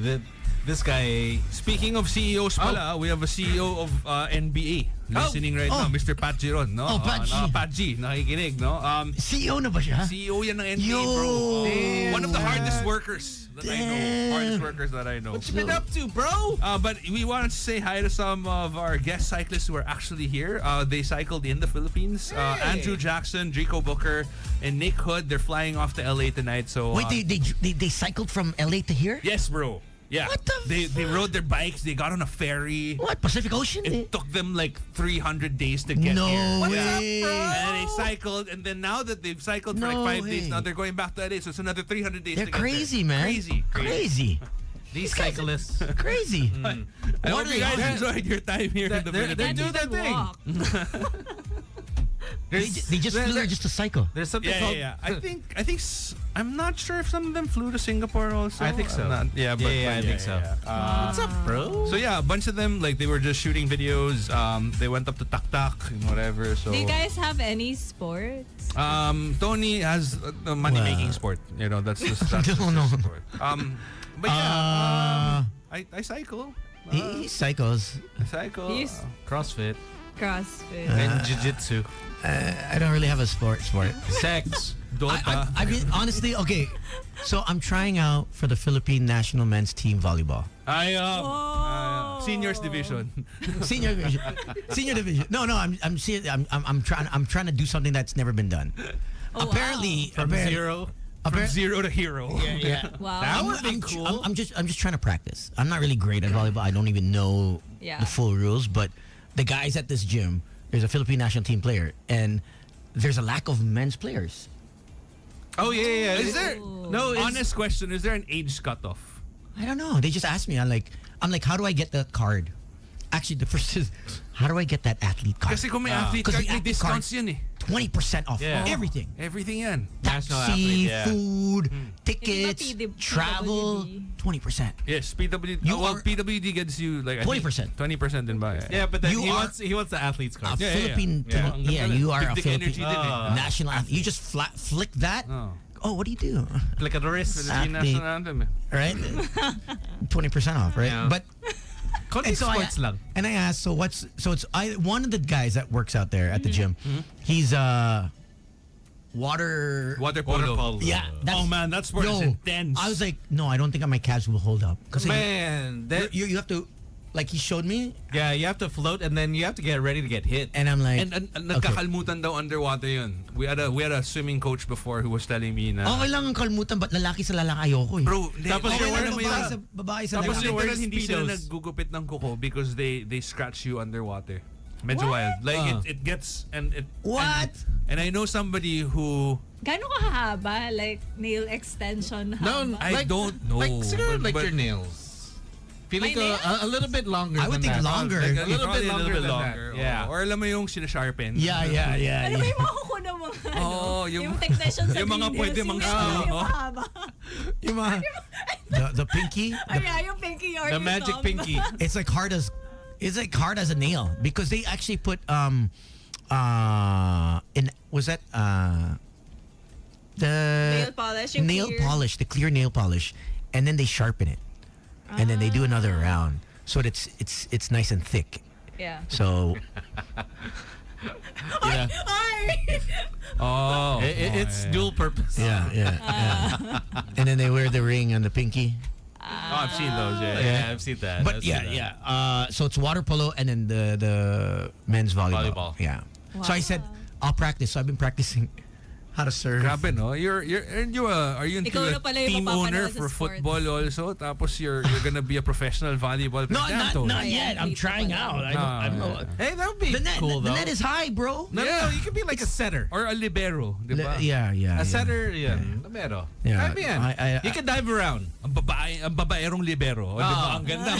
this guy. Speaking of CEOs pala, we have a CEO of NBA listening right now, Mr. Pat Giron, no? Oh, Pat G. Pat G, nakikinig, no? CEO na ba siya? CEO yan ng NBA, Yo! bro. Damn. One of the hardest workers that I know. Hardest workers that I know. What you been up to, bro? But we wanted to say hi to some of our guest cyclists who are actually here. They cycled in the Philippines. Andrew Jackson, Drico Booker, and Nick Hood. They're flying off to LA tonight. So Wait, they cycled from LA to here? yes, bro. Yeah. What the They rode their bikes. They got on a ferry. What, Pacific Ocean? It took them like 300 days to get No here. way. And they cycled, and then now that they've cycled for No like 5 days, way. now they're going back to LA, so it's another 300 days They're to get crazy, there. man. Crazy. These cyclists. Crazy. I What hope are you guys they- enjoyed your time here in the They're Philippines. doing that thing. They just flew there just to cycle. There's something Yeah, called. yeah, yeah. I think I'm not sure if some of them flew to Singapore also. I think so. I'm not- yeah, but I think so. What's up, bro? So yeah, a bunch of them like they were just shooting videos. They went up to Tak Tak and whatever. So Do you guys have any sports? Tony has a money making sport. You know, that's just that's No, just no. his sport. But yeah, I cycle. He cycles. I cycle. He's CrossFit CrossFit. and Jiu-Jitsu. I don't really have a sport. Sex. Dota. I mean, honestly, okay. So I'm trying out for the Philippine national men's team volleyball. Seniors division. Senior division. Senior division. No, I'm trying to do something that's never been done. Apparently, From zero. From zero to hero. Yeah. Wow. That would be cool. I'm just trying to practice. I'm not really great at volleyball. I don't even know Yeah. the full rules. But the guys at this gym, there's a Philippine national team player, and there's a lack of men's players. Oh yeah. Is there? No, it's, Honest question: is there an age cutoff? I don't know. They just asked me. I'm like, how do I get that card? Actually, the first is, how do I get that athlete card? Kasi kung may athlete 'Cause card, the may athlete discounts yun eh. 20% off Yeah. everything. Everything yan. National Taxi, athlete, yeah. food, Hindi tickets, ba travel, PWD? 20%. Yes, PWD. You Well, are- PWD gets you like 20%. 20% din ba? Yeah, but then You he are- wants the athlete's A card. Yeah, Philippine, yeah. yeah, you are a Big energy Philippine din eh. national athlete. You just flick that. Oh, what do you do? Like a wrist. Philippine Athlete. national anthem eh. Right? 20% off, right? Yeah. But Konti sports lang. and I asked, so it's one of the guys that works out there at the gym. Mm-hmm. He's water. Water polo. Yeah. That's, Oh man, that sport is intense. I was like, no, I don't think my calves will hold up. Because Man, that, you have to, like he showed me, yeah, you have to float and then you have to get ready to get hit. and I'm like, and nagkakalmutan daw underwater yun. We had a swimming coach before who was telling me na okay lang ang kalmutan, but lalaki sa lalaki ayoko eh. bro, Tapos Okay you're lang wearing babae yung- sa babae sa tapos lalaki. you're wearing literal hindi sila speedos. naggugupit ng kuko because they scratch you underwater. Medyo wild. Like it gets and it What? And I know somebody who Gano'n kahaba? Like, nail extension No, haba? I don't know. Like, siguro But- like but- your nails. Feeling My ko a little bit longer I would than think that. longer. Like, a Probably little bit longer than that. Yeah. Or alam mo yung sinasharpen. Yeah. Ano ba yung makukuha ng mga Oo, yung- yung technician sa yung mga nails, pwede yung mang medyo screw, yung oh. mahaba. Yung mga, the pinky, Ay, yeah, yung pinky or The yung magic thumb. pinky. it's like hard as a nail because they actually put in was that the Nail polish, yung nail clear. polish, the clear nail polish, and then they sharpen it, and then they do another round so that it's nice and thick. Yeah. So Yeah. Ay! Oh. It's dual purpose. yeah. And then they wear the ring on the pinky. Oh, I've seen those. Yeah. Yeah, I've seen that. But I've seen yeah. that. So it's water polo and then the men's volleyball. Volleyball. Yeah. So I said I'll practice. So I've been practicing how to serve. Grabe, no? Are you into Ikaw na a pala yung team mapapanood owner sa for sports. football also? Tapos you're gonna be a professional volleyball No, player? Dato. not yet. I'm trying out. I don't know. Hey, that would be The net, cool the though. net is high, bro. no, you could be like a setter. Or a libero, di ba? Yeah. A setter, yeah. Libero. Yeah. Ay, man. I- You can dive around. Ang babaerong libero. Oh, di ba? Ang ganda.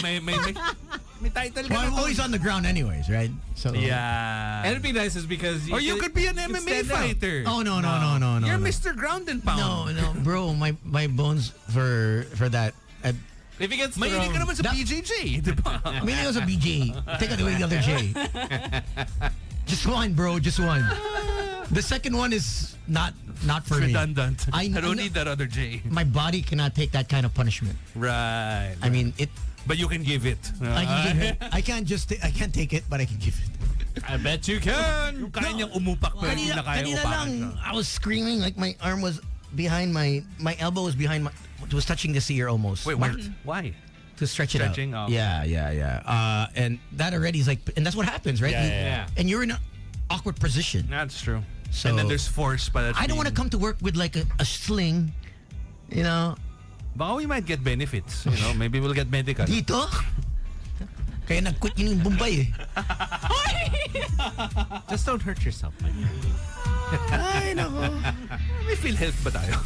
May title ka Well, na I'm to. always on the ground anyways, right? So Yeah. And it'd be nice is because Or you could be an you could MMA stand out. fighter. Oh no. You're no. Mr. Ground and Pound. No, bro. My bones for that. If he gets Mahilig ka thrown, naman sa BJJ, di ba? I mean, it was a BJ. Take away the other J. Just one, bro. Just one. The second one is not for me. Redundant. I I don't know- need that other J. My body cannot take that kind of punishment. Right. I mean, it. But you can give it. I can give it. I can't just. I can't take it, but I can give it. I bet you can. Yung kaya niyang umupak pero hindi na kaya Kanina upakan lang, ka. I was screaming like my arm was behind my elbow was behind my. It was touching this ear almost. Wait, what? Why? To stretch it Stretching? out. Oh. Yeah. And that already is like, and that's what happens, right? Yeah. And you're in an awkward position. That's true. So And then there's force pa that's I don't want to being- come to work with like a sling, you know, Baka we might get benefits. You know, maybe we'll get medical. dito. Kaya nag-quit yun yung Bombay eh. Just don't hurt yourself, my friend. Ay, nako. May PhilHealth ba tayo?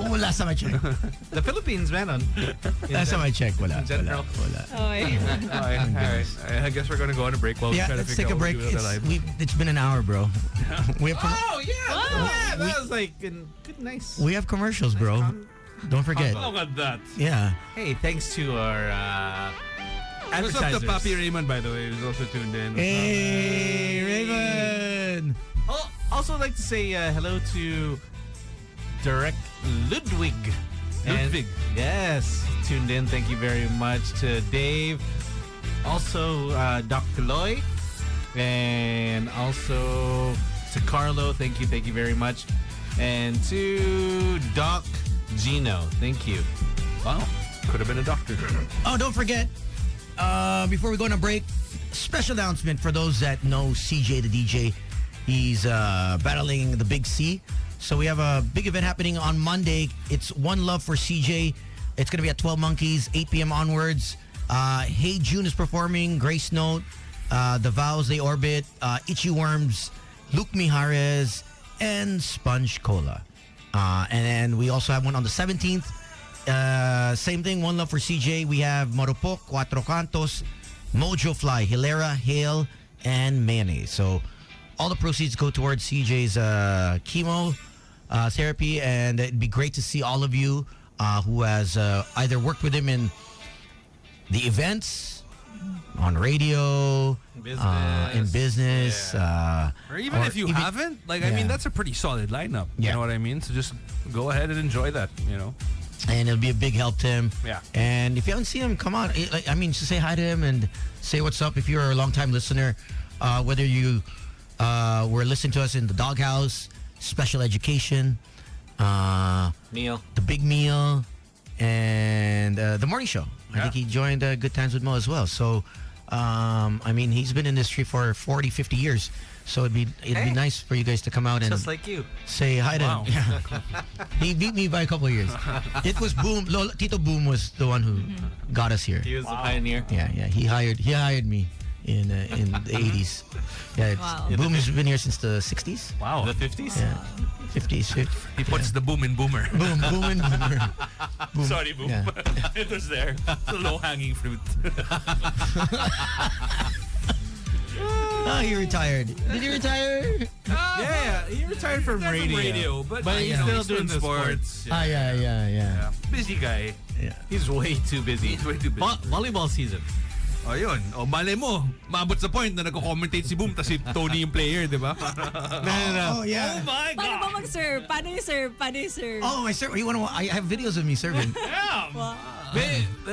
Wala sa my check. The Philippines, man. Wala sa my check. Wala. In general. Wala. Okay. Alright. I guess we're gonna go on a break while we Yeah, try to let's figure take a out break. what we're doing live. It's been an hour, bro. We have Oh, yeah. That was like good, nice. we have commercials, bro. Don't forget. Look at that. Yeah. Hey, thanks to our What's up advertisers. to Papi Raymond, by the way, who's also tuned in. Hey, Raven. Oh, also like to say hello to Direct Ludwig. Ludwig. Yes, tuned in. Thank you very much to Dave. Also, Dr. Loy. And also to Carlo. Thank you very much. And to Doc Gino. Thank you. Wow. Could have been a doctor. Oh, don't forget, before we go on a break, special announcement for those that know CJ the DJ. He's battling the Big C. So we have a big event happening on Monday. It's One Love for CJ. It's going to be at 12 Monkeys, 8 p.m. onwards. Hey June is performing, Grace Note, The Vows They Orbit, Itchy Worms, Luke Mijares, and Sponge Cola. And then we also have one on the 17th. Same thing, One Love for CJ. We have Moropok, Cuatro Cantos, Mojo Fly, Hilera, Hale, and Mayonnaise. So all the proceeds go towards CJ's chemo therapy, and it'd be great to see all of you who has either worked with him in the events, on radio, in business. Or even if you haven't, like, I Yeah. mean, that's a pretty solid lineup. You Yeah. know what I mean? So just go ahead and enjoy that, you know? And it'll be a big help to him. Yeah. And if you haven't seen him, come on. I mean, just say hi to him and say what's up. If you're a longtime listener, whether you were listening to us in the Doghouse, Special Education, Neil. The Big Meal, and the Morning Show. I Yeah. think he joined Good Times with Mo as well. So, I mean, he's been in this industry for 40, 50 years. So it'd be nice for you guys to come out and Just like you. say hi to Wow. him. Yeah. He beat me by a couple of years. It was Boom. Tito Boom was the one who got us here. He was the pioneer. Yeah. He hired me in the 80s. Yeah, Wow. Boom has been here since the 60s. Wow. The 50s? Yeah, 50s. He puts the boom in boomer. Boom and boomer. Boom. Sorry, boom. Yeah. It was there. It's a low-hanging fruit. Oh, he retired. Did he retire? Yeah, he retired from Not from radio. radio, but he's you know, still he's doing the sports. Ah, yeah. Yeah. Busy guy. He's way too busy. He's way too busy. Volleyball season. O yun. O malay mo, maabot sa point na nagko-commentate si Boom tas si Tony yung player, di ba? Oh, yeah. Oh my Paano ba God! mag-serve? Paano yung serve? Paano yung serve? Oh, I serve. I have videos of me serving. Wow.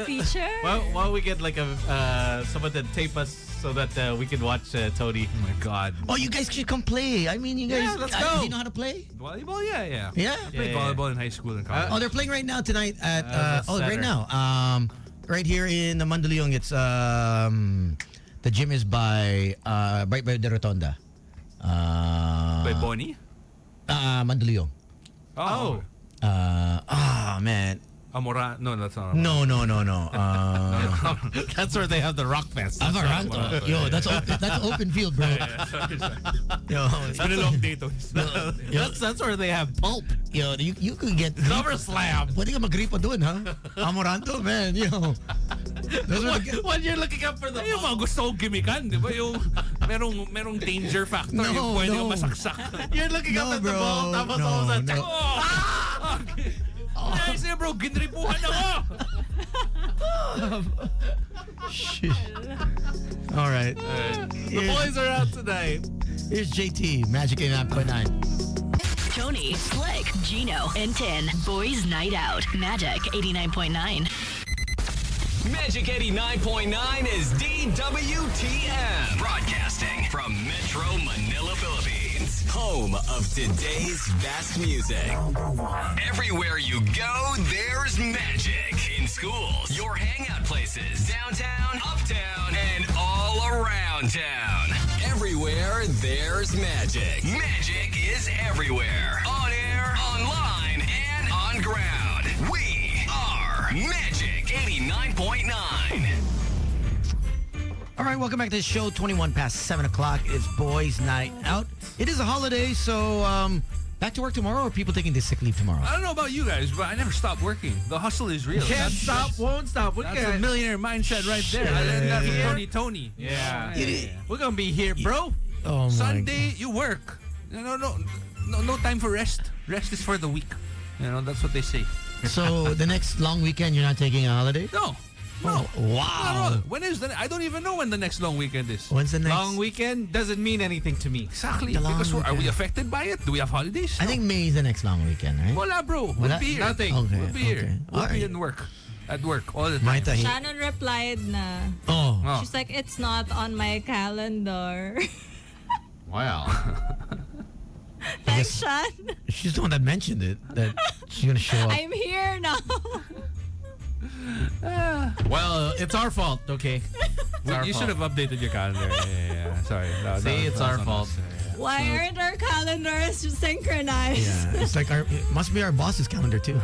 Feature? While we get like someone to tape us so that we can watch Tony. Oh my God. Oh, you guys should come play. I mean, you guys. Yeah, let's go. Do you know how to play? Volleyball? Yeah. Yeah. I played volleyball in high school and college. Oh, they're playing right now tonight at. that's Right Saturday. now. Right here in the Mandaluyong, it's the gym is by right by the Rotonda. By Bonnie? Mandaluyong. Oh. Man. Amora? No, that's not. No. That's where they have the rock fest. Amaranto. Yo, that's open field, bro. Sorry. Yo, It's been a long day, Tony. That's where they have pulp. yo, you could get Cover slam. Pwede ka magripa doon, ha? Amaranto, man. Yo. Those are the, When you're looking up for the Yung mga gusto kong gimikan, di ba? Yung merong danger factor. No, yung pwede no. kang masaksak. You're looking No, up at the bro. ball, tapos No, all of a sudden, no. Okay. Nice eh, bro. Ginripuhan ako. Shit. All right. The boys are out tonight. Here's JT, Magic 89.9. Tony, Slick, Gino, and 10. Boys Night Out. Magic 89.9. Magic 89.9 is DWTM. Broadcasting from Metro Manila, Philippines. Home of today's best music. Everywhere you go, there's magic. In schools, your hangout places, downtown, uptown, and all around town. Everywhere, there's magic. Magic is everywhere. On air, online, and on ground. We are Magic 89.9. All right, welcome back to the show. 21 past 7 o'clock. It's Boys Night Out. It is a holiday, so back to work tomorrow, or people taking this sick leave tomorrow? I don't know about you guys, but I never stop working. The hustle is real. Can't stop, won't stop. That's a millionaire mindset right there. I learned that from Tony. Yeah. Yeah. We're going to be here, bro. Oh, my Sunday, you work. No time for rest. Rest is for the week. That's what they say. God. So the next long weekend, you're not taking a holiday? No. Oh, wow. No. When is I don't even know when the next long weekend is. When's the next? Long weekend doesn't mean anything to me. Exactly. The long Because are we weekend. affected by it? Do we have holidays? I think May is the next long weekend, right? Wala, bro. Wala? We'll be here. Nothing. Okay, We'll be here. okay. We'll All be right. in work. At work all the time. Might I- Shannon replied na. Oh. Oh. She's like, it's not on my calendar. Wow. Thanks, Shan. She's the one that mentioned it, that she's going to show up. I'm here now. Well, it's our fault, okay? It's our You fault. should have updated your calendar. Yeah. Sorry. See, it's our fault. Why aren't our calendars synchronized? Yeah, it's like it must be our boss's calendar too.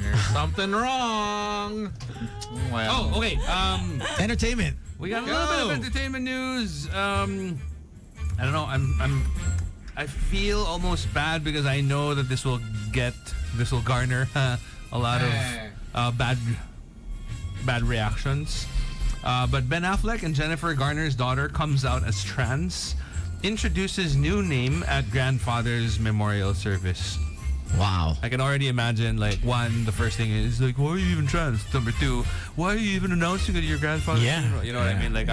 There's something wrong. Well. Oh, okay. Entertainment. We got a little bit of entertainment news. I don't know. I feel almost bad because I know that this will garner a lot of bad reactions. But Ben Affleck and Jennifer Garner's daughter comes out as trans, introduces new name at grandfather's memorial service. Wow. I can already imagine, like, one, the first thing is, like, why are you even trans? Number two, why are you even announcing that your grandfather's funeral? You know what I mean? Like,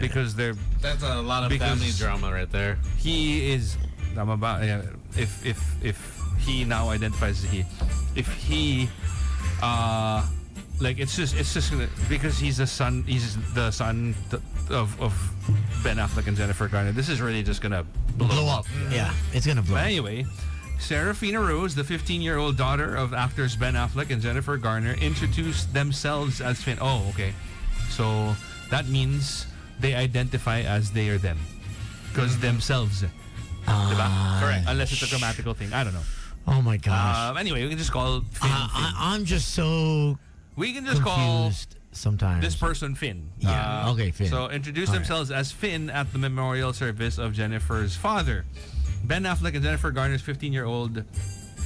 because they're... That's a lot of Because- family drama right there. He is... I'm about... Yeah, if he now identifies as he... If he... Like, it's just gonna... Because he's the son of Ben Affleck and Jennifer Garner. This is really just gonna blow up. Yeah, it's going to blow But up. anyway, Serafina Rose, the 15-year-old daughter of actors Ben Affleck and Jennifer Garner, introduced themselves as Finn. Oh, okay. So that means they identify as they or them. Because themselves. Diba? Correct. Unless it's a grammatical thing. I don't know. Oh my gosh. Anyway, we can just call Finn. I'm just so We can just call confused sometimes. this person Finn. Yeah, okay, Finn. So introduce All right. themselves as Finn at the memorial service of Jennifer's father. Ben Affleck and Jennifer Garner's 15-year-old,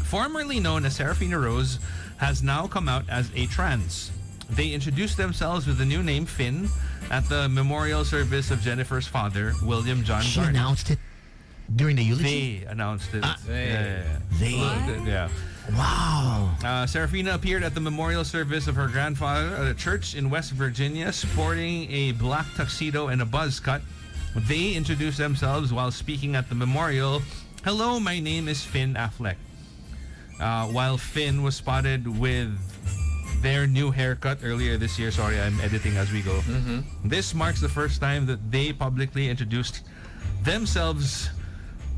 formerly known as Serafina Rose, has now come out as a trans. They introduced themselves with the new name Finn at the memorial service of Jennifer's father, William John She Garner. announced it during the eulogy? They announced it. They. They? Yeah. Wow. Serafina appeared at the memorial service of her grandfather at a church in West Virginia, sporting a black tuxedo and a buzz cut. They introduced themselves while speaking at the memorial. Hello, my name is Finn Affleck. While Finn was spotted with their new haircut earlier this year. Sorry, I'm editing as we go. This marks the first time that they publicly introduced themselves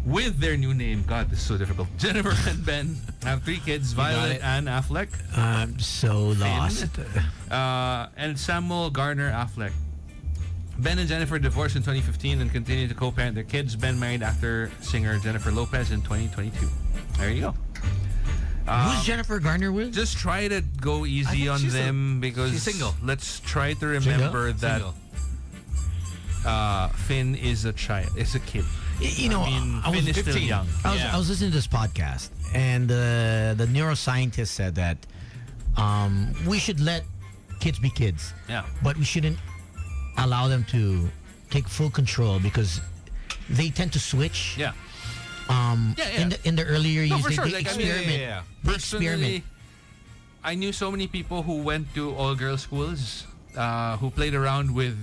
with their new name. God, this is so difficult. Jennifer and Ben have 3 kids, Violet and Affleck, I'm so lost. and Samuel Garner Affleck. Ben and Jennifer divorced in 2015 and continue to co-parent their kids. Ben married actor-singer Jennifer Lopez in 2022. There you go. Who's Jennifer Garner with? Just try to go easy on she's them because she's single. Let's try to remember that Finn is a child, is a kid. You know, I mean, I was Finn is still 15. young. I was listening to this podcast, and the neuroscientist said that we should let kids be kids, Yeah. but we shouldn't allow them to take full control because they tend to switch. Yeah. In the earlier years, for sure. they Like, I mean, experiment. yeah. They Personally, experiment. I knew so many people who went to all-girls schools, who played around with,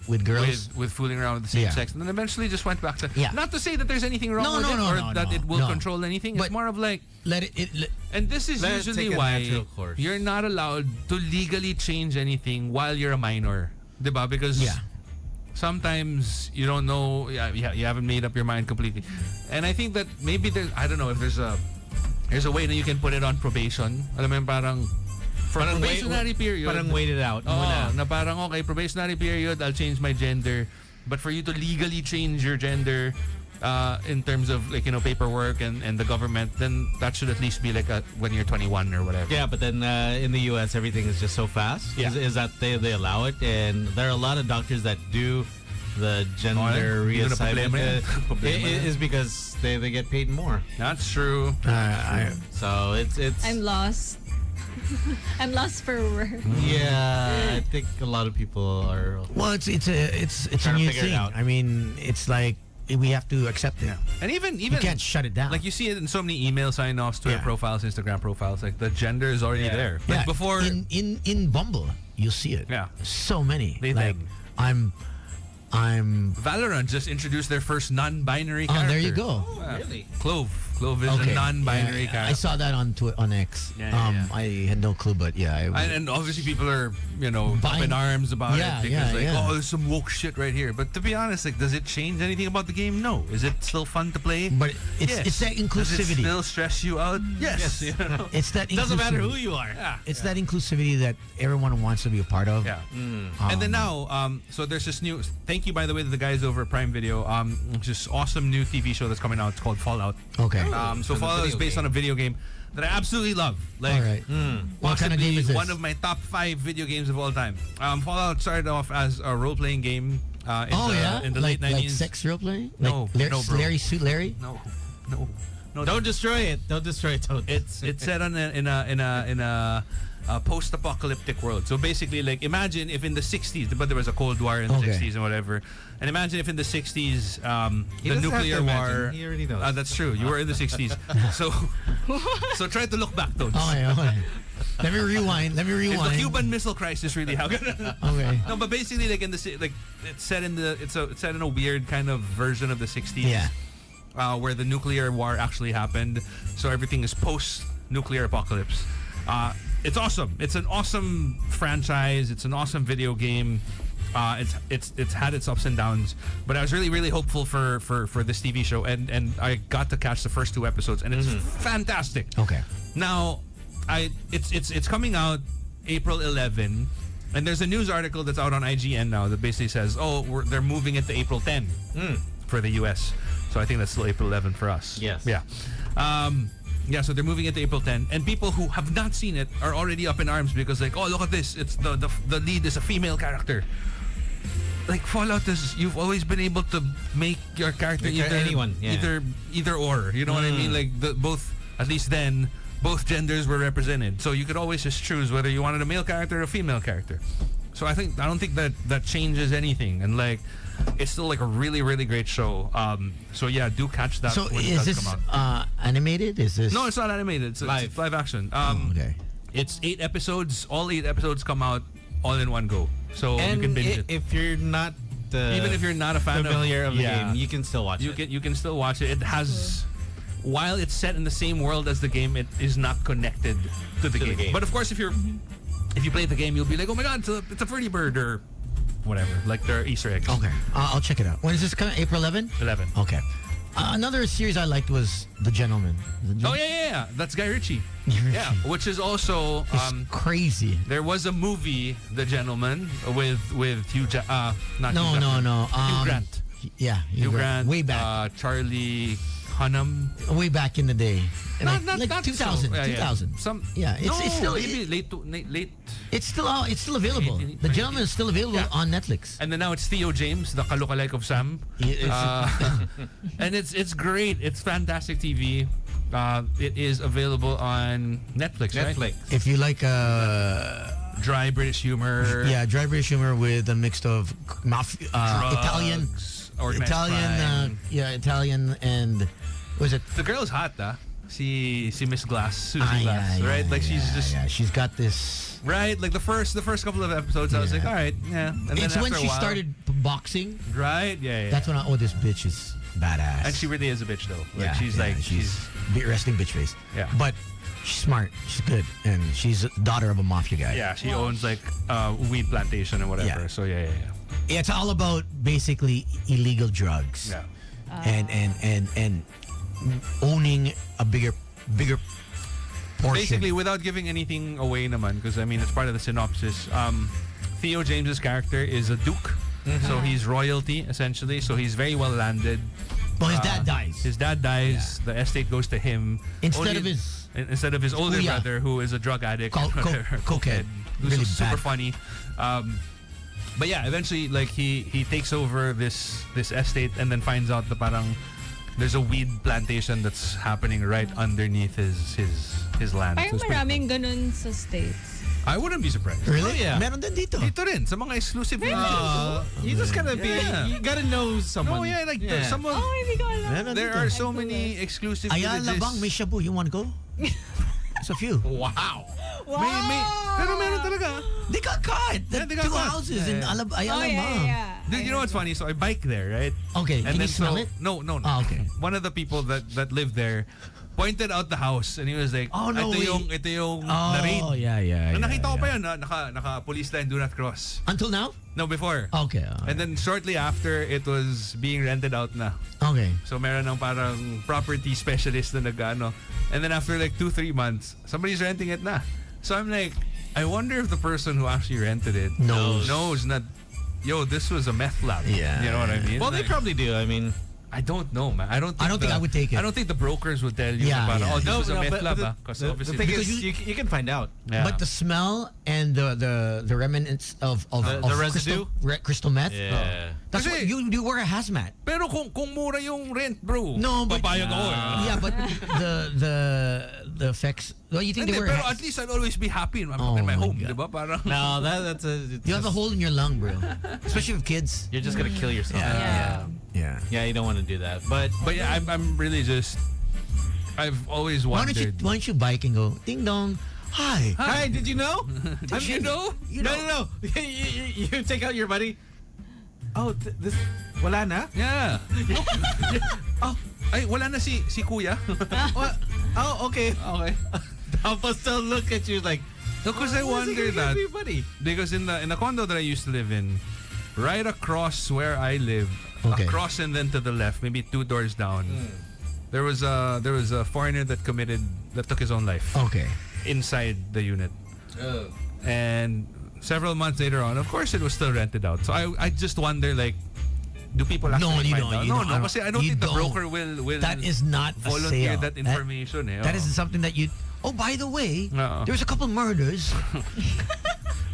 with girls. with fooling around with the same Yeah. sex, and then eventually just went back to. Yeah. Not to say that there's anything wrong with it, or that it will control anything. It's But more of like. Let it And this is Let it usually take a why natural course. you're not allowed to legally change anything while you're a minor, diba? Because yeah. sometimes you don't know, you haven't made up your mind completely, and I think that maybe I don't know if there's a way that you can put it on probation. Alam mo yun, parang for probationary period. Parang wait it out. Oo, muna. na parang okay, probationary period, I'll change my gender, but for you to legally change your gender. In terms of like paperwork and the government, then that should at least be like when you're 21 or whatever. Yeah, but then in the U.S. everything is just so fast. Yeah. Is that they allow it, and there are a lot of doctors that do the gender Yun ang reassignment. problema yan. Problema yan. Is because they get paid more. That's true. So it's I'm lost. I'm lost for words. yeah. I think a lot of people are. Well, it's a Trying to new figure it thing. out. I mean, it's like we have to accept it. And even You can't shut it down. like you see it in so many email sign-offs, Twitter Yeah. profiles, Instagram profiles. Like the gender is already there. Like yeah, before. in Bumble, you'll see it. Yeah. So many. They like them. I'm. Valorant just introduced their first non-binary Oh, character. there you go. Really? Clove is a non-binary Yeah, character. I saw that on X. Yeah, yeah. I had no clue, but yeah. And obviously people are, up Buying- in arms about Yeah, it because yeah. oh, there's some woke shit right here. But to be honest, like, does it change anything about the game? No. Is it still fun to play? But it's Yes. it's that Does it inclusivity. still stress you out? Yes. You know? It's that Doesn't matter who inclusivity. you are. Yeah. It's that inclusivity that everyone wants to be a part of. Yeah. And then now, so there's this new. Thank you, by the way, to the guys over at Prime Video. This awesome new TV show that's coming out. It's called Fallout. Okay. So the Fallout is video based game. on a video game that I absolutely love. Like, All right. What kind of game is this? One of my top 5 video games of all time. Fallout started off as a role-playing game. In the late 90s. Like sex role playing? No, like no, bro. Larry Suit Larry? No. Don't destroy it. Don't destroy it. Don't. It's set on in a post-apocalyptic world. So basically, like, imagine if in the 60s, but there was a Cold War in the Okay. 60s and whatever. And imagine if in the 60s, He the doesn't have to nuclear imagine. war. He already knows. That's true. You were in the 60s. so try to look back, though. Okay. Let me rewind. If the Cuban Missile Crisis really happened. Okay. No, but basically, like it's set in a weird kind of version of the 60s. Yeah. Where the nuclear war actually happened. So everything is post-nuclear apocalypse. It's awesome. It's an awesome franchise. It's an awesome video game. It's had its ups and downs, but I was really, really hopeful for this TV show, and I got to catch the first 2 episodes, and it's fantastic. Okay. Now, it's coming out April 11, and there's a news article that's out on IGN now that basically says, they're moving it to April 10 for the US. So I think that's still April 11 for us. Yes. Yeah. So they're moving it to April 10, and people who have not seen it are already up in arms because, like, oh, look at this! It's the lead is a female character. Like, Fallout is, you've always been able to make your character Make anyone, yeah. either or. You know what I mean? Like both, at least then, both genders were represented, so you could always just choose whether you wanted a male character or a female character. So I don't think that changes anything, and like, it's still like a really, really great show. So yeah, do catch that. So when it is does this come out. animated? Is this? No, it's not animated. It's live action. Okay. It's 8 episodes. All 8 episodes come out all in one go. So And you can binge it. if you're not Even if you're not a fan familiar of the yeah, game, you can still watch you it. can you can still watch it. It has, while it's set in the same world as the game, it is not connected to the game. But of course, if you play the game, you'll be like, oh my god, it's a Freddy Bird or whatever. Like they're Easter eggs. Okay. I'll check it out. When is this coming? April 11? 11. Okay. Another series I liked was The Gentleman. Oh yeah. That's Guy Ritchie. Yeah, which is also It's crazy. there was a movie, The Gentleman, with Hugh not No, Hugh no, Jackman. no. Hugh Grant. Yeah. Hugh Grant. Way back. Charlie Hunnam. way back in the day. Not 2000. so. Yeah, 2000. Yeah. It's still maybe late. It's still available. 18, The Gentleman is still available Yeah. on Netflix. And then now it's Theo James, the lookalike of Sam. And it's great. It's fantastic TV. It is available on Netflix, Netflix. right? If you like Dry British humor. dry British humor with a mix of Italian, organized crime. Italian, and was it? The girl's hot, si Miss Glass, Susie Glass, right? Like she's just she's got this. right. Like the first couple of episodes, I was like, all right, yeah. And It's then when after a she while- started boxing. right? Yeah. That's when this bitch is badass. and she really is a bitch though. Like yeah, she's wrestling bitch face. Yeah. But she's smart. She's good, and she's the daughter of a mafia guy. yeah. She owns like weed plantation or whatever. Yeah. So yeah. It's all about basically illegal drugs. Yeah. And owning a bigger portion. Basically, without giving anything away naman, because I mean, it's part of the synopsis. Theo James's character is a duke. So he's royalty, essentially. So he's very well landed. Well, his dad dies. His dad dies. The estate goes to him. Instead of his older Kuya. brother, who is a drug addict. Cokehead. Who's Really super bad. funny. But yeah, eventually, like he takes over this estate and then finds out that parang there's a weed plantation that's happening right underneath his land. Parang So it's pretty maraming ganun sa States. I wouldn't be surprised. Really? Oh, yeah. Meron din dito. Dito rin, sa mga exclusive You just gotta be. Yeah. You gotta know someone. No, yeah, like someone. Oh, hindi ko alam. Meron There dito. are so many exclusive Ayala villages. bang may shabu? You want to go? It's a few. Wow. May, pero meron talaga. They got caught. The Yeah, they got two caught. houses in Yeah. Ayala Oh, yeah, yeah. Dude, you know what's funny? So I bike there, right? Okay, can you smell so, it? No. Ah, okay. One of the people that lived there pointed out the house and he was like, Oh, no way. ito yung na-raid. Oh, yeah. And nakita ko yeah. pa yun, naka police line, do not cross. Until now? No, before. Okay. And then shortly after, it was being rented out na. Okay. So meron ng parang property specialist na nag-ano. And then after like 2-3 months, somebody's renting it na. So I'm like, I wonder if the person who actually rented it knows that, yo, this was a meth lab. Yeah. You know what I mean? Well, they Like, probably do. I mean, I don't know, man. I don't think I would take it. I don't think the brokers would tell you Yeah, about, yeah. oh, this was a meth but lab. the, Because the obviously thing Because is, you can find out. yeah. But the smell and the remnants of The residue? crystal meth. Yeah. That's Kasi- what you wear a hazmat. Pero kung mura yung rent, bro. No, but papayag ako. yeah, but the effects. Well, you think Hindi, they were? pero at least I'd always be happy in my, Oh in my my home, God. di ba? Parang No, that's a. It's You have a just- hole in your lung, bro. Especially with kids. You're just gonna kill yourself. Yeah. Yeah. Yeah, you don't want to do that. But yeah, I'm really just. I've always Why wondered. don't you bike and go ding dong? Hi. hi, did you know? you know? You know? No. You take out your money. Oh, this wala na. Yeah. Oh, ay wala na si kuya. What? Oh, okay. Okay. Tapos they'll look at you like. No, because I "Why is he wonder gonna that give me money?" because in the condo that I used to live in, right across where I live, Okay. across and then to the left, maybe 2 doors down, there was a foreigner that took his own life Okay. inside the unit. And several months later on, of course, it was still rented out. So I just wonder, like, do people actually find out? No, kasi I don't think the broker will That is not a volunteer sale. that information. That is something that you. Oh, by the way, Oo. there's a couple murders.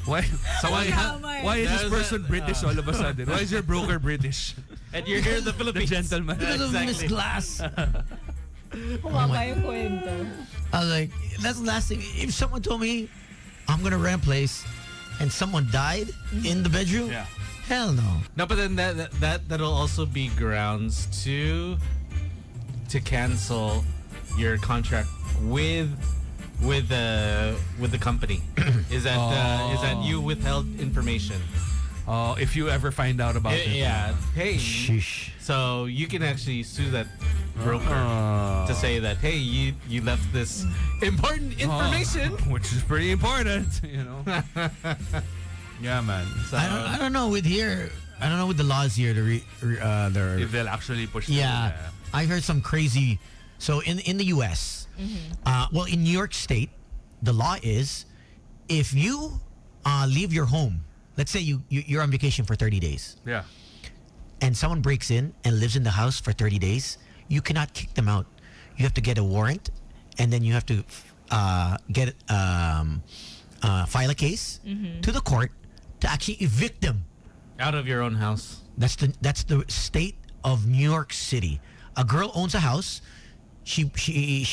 Why? So why is this That is person British all of a sudden? Why is your broker British? And you're here in the The Philippines. gentleman. Because of Miss Exactly. Glass. Bumaba yung kwento. I was like, that's the last thing. If someone told me I'm gonna rent a place and someone died in the bedroom, Yeah. hell no. No, but then that'll also be grounds to cancel your contract with the company. Is that you withheld information? If you ever find out about it. Yeah. Hey. Sheesh. So you can actually sue that broker to say that, hey, you left this important information. Which is pretty important, you know. Yeah, man. So, I don't know with here. I don't know with the laws here. if they'll actually push through, Yeah, I heard some crazy. So in the U.S., well, in New York State, the law is if you leave your home, let's say you're on vacation for 30 days, Yeah. and someone breaks in and lives in the house for 30 days, you cannot kick them out. You have to get a warrant, and then you have to file a case to the court to actually evict them. Out of your own house. That's the state of New York City. A girl owns a house. She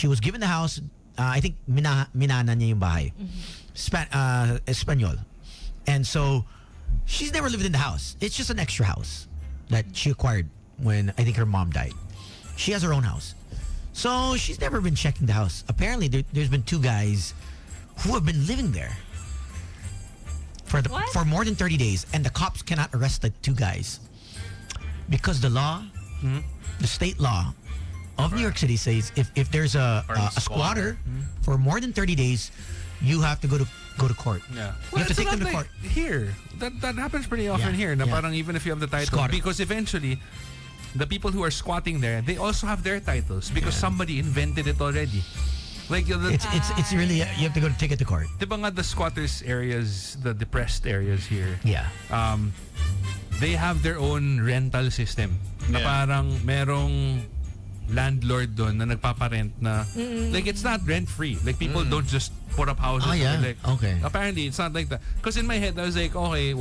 was given the house. I think minana niya yung bahay. Espanol. And so she's never lived in the house. It's just an extra house that she acquired when I think her mom died. She has her own house. So she's never been checking the house. Apparently, there's been 2 guys who have been living there for more than 30 days, and the cops cannot arrest the 2 guys because the law, the state law of New York City says if there's a squatter for more than 30 days, you have to go to court. Yeah. You have to take them to court. Here, that happens pretty often here. Na parang even if you have the title, Squatter. because eventually, the people who are squatting there, they also have their titles because somebody invented it already. Like It's really you have to go to take it to court. diba nga the squatters areas, the depressed areas here. Yeah. They have their own rental system. Na parang merong landlord doon na nagpaparent na like it's not rent free. Like people don't just put up houses. Like, okay. Apparently it's not like that. Because in my head I was like, okay,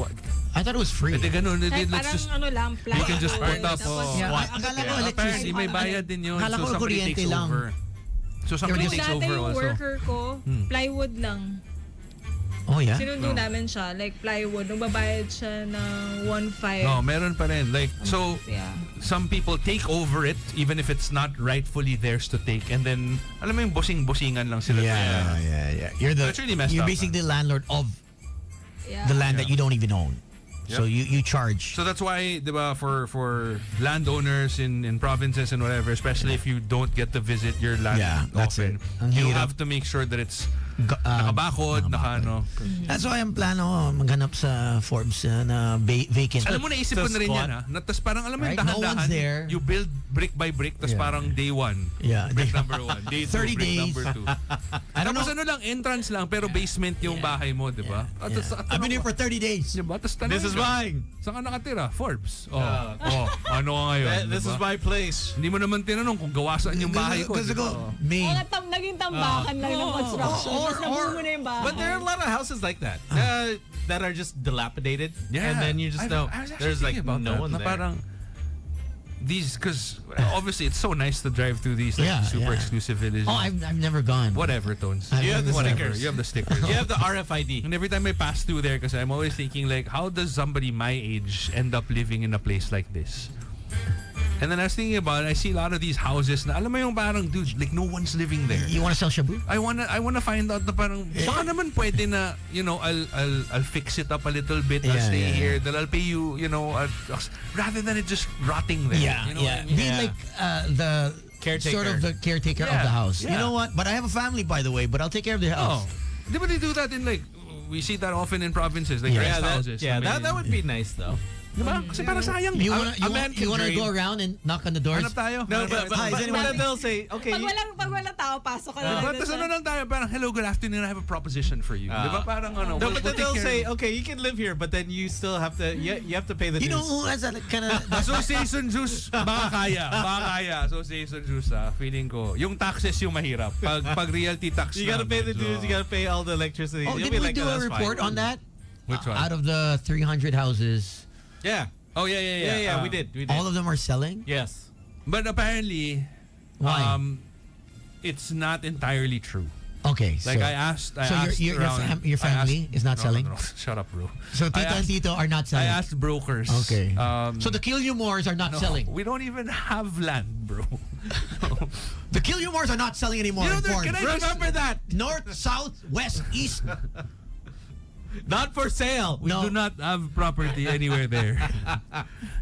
I thought it was free. ganun, Like, let's parang just lang, you can just put up. Akala ko Apparently may bayad din yun. Akala So ko somebody kuryente takes lang. over. So somebody Yung takes dati over yung also. worker ko, plywood lang. Oh yeah. Sinundo namin siya, like plywood. Nagbabayad siya ng 1.5. No, meron pa rin. Like, so, Yeah. some people take over it even if it's not rightfully theirs to take. And then, alam mo yung busing-busingan lang sila. Yeah. You're That's really messed you're up, basically the landlord of Yeah. the land that you don't even own. So Yep. you charge. So that's why, diba, for landowners in provinces and whatever, especially if you don't get to visit your land that's often, it. Ang you hirap. have to make sure that it's nakabakod, ano. That's why ang plano maghanap sa Forbes na vacant. Alam mo, naisip ko na rin yan, ha? Tapos parang, alam mo yung Right? No one's dahan-dahan, there. you build brick by brick, tapos Yeah. parang day 1, Yeah. brick number 1, day 2, 30 brick days. number 2. I don't know. Tapos ano lang, entrance lang, pero basement yung bahay mo, di ba? At tas- at I've been here tanong for 30 days. Di ba? Tas tanong This is ka, mine. Saan ka nakatira? Forbes. Ano ka ngayon? This diba? is my place. Hindi mo naman tinanong kung gawa saan yung bahay ko. Kasi diba? ko, me. Naging tambakan lang ng construction. Tapos nabuo mo na yung bahay. But there are a lot of houses like that that are just dilapidated. Yeah. And then you just know I was actually there's like thinking about no that, one na there. parang these, because obviously it's so nice to drive through these like, super exclusive villages. Oh, I've never gone. Whatever, Tones. You have the Whatever. stickers. You have the stickers. You have the RFID. And every time I pass through there, because I'm always thinking like, how does somebody my age end up living in a place like this? And then I was thinking about it, I see a lot of these houses na alam mo yung parang, dude, like no one's living there. You want to sell shabu? I wanna find out na parang baka naman pwede na, you know, I'll fix it up a little bit, I'll stay here, then I'll pay you, you know, rather than it just rotting there. You know what I mean? Be like the Caretaker. sort of the caretaker of the house. Yeah. You know what? But I have a family, by the way. But I'll take care of the house. Di ba they do that in like, we see that often in provinces, like rest houses. That would be nice though. Diba? Kasi parang sayang. You A man can wanna dream. go around and knock on the doors? Hanap tayo. No, Hanap but tayo. they'll say, okay, Pag walang tao, pasok ka na. Diba? Tapos ano lang tayo, parang, hello, good afternoon, I have a proposition for you. Diba? Parang ano, no, but then we'll take they'll care say, of it. okay, you can live here, but then you still have to, you have to pay the You know dues. who has that kind of... Association juice, baka kaya. Association juice, feeling ko. Yung taxes yung mahirap. Pag realty tax You gotta na, pay the medyo- dues, you gotta pay all the electricity. Oh, You'll did be we like, do "Oh, a that's report fine." on that? Which one? Out of the 300 houses, Yeah. Oh, yeah. We did. all of them are selling? Yes. But apparently, Why? it's not entirely true. Okay, Like so... I asked So your around, your family is not no, selling? No. Shut up, bro. So I Tita and asked- Tito are not I selling? asked brokers. Okay. So the Killiumores are not no, selling? we don't even have land, bro. The Killiumores are not selling anymore You know, in they're- Forbes. can I just- Remember that. North, south, west, east. Not for sale. We do not have property anywhere there.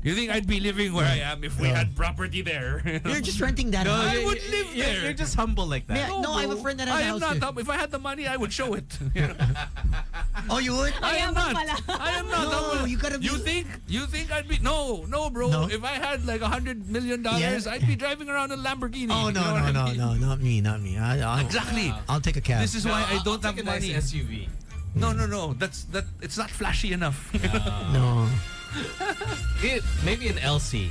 You think I'd be living where I am if we had property there? You're just renting that house. I would live there. You're just humble like that. Yeah, no, I have a bro. friend that has I a am house not. there. If I had the money, I would show it. You know? Oh, you would? I am not. I am not. No, you gotta be- You think I'd be? No, bro. No? If I had like $100 million, Yeah. I'd be driving around a Lamborghini. Oh, You know what I mean? no, not me. Exactly. I'll take a cab. This is why I don't I'll have take a money. nice SUV. No. That's it's not flashy enough. no. Maybe an LC.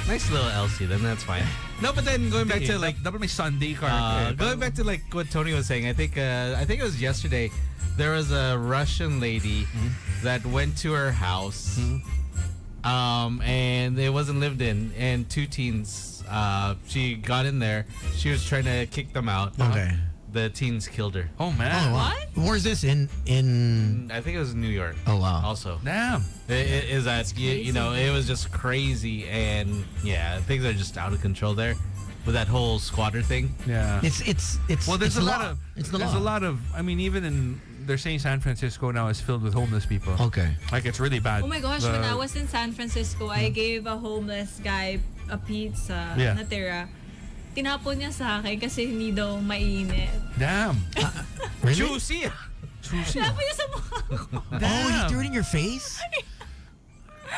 Nice little LC, then that's fine. No, but then going back to like dapat may Sunday car. going back to like what Tony was saying, I think it was yesterday. There was a Russian lady that went to her house, and it wasn't lived in, and 2 teens. She got in there. She was trying to kick them out. Okay. The teens killed her. Oh man. Oh, wow. Where's this? In... I think it was in New York. Oh, wow. Also, Damn. is that you know, it was just crazy, and yeah, things are just out of control there. with that whole squatter thing. Yeah. It's Well, there's it's a the lot law. of It's the there's law. a lot of. I mean, even in they're saying San Francisco now is filled with homeless people. Okay. Like it's really bad. Oh my gosh, when I was in San Francisco, I gave a homeless guy a pizza Yeah. natira. Tinapon niya sa akin kasi hindi daw mainit. Damn. Really? Juicy. Tinapon niya sa mukha ko. Oh, he threw it in your face?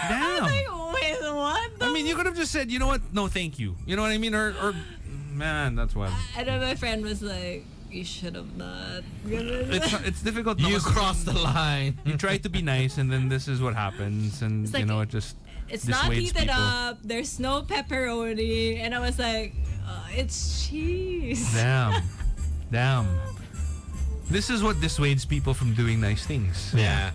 Damn. Like, wait, what? I mean, you could have just said, you know what? No, thank you. You know what I mean? Or man, that's wild. And then my friend was like, you should have not. It's difficult. You naman. crossed the line. You try to be nice, and then this is what happens, and It's like- you know it just It's not dissuades heated people. up. There's no pepperoni. And I was like, it's cheese. Damn. This is what dissuades people from doing nice things. Yeah.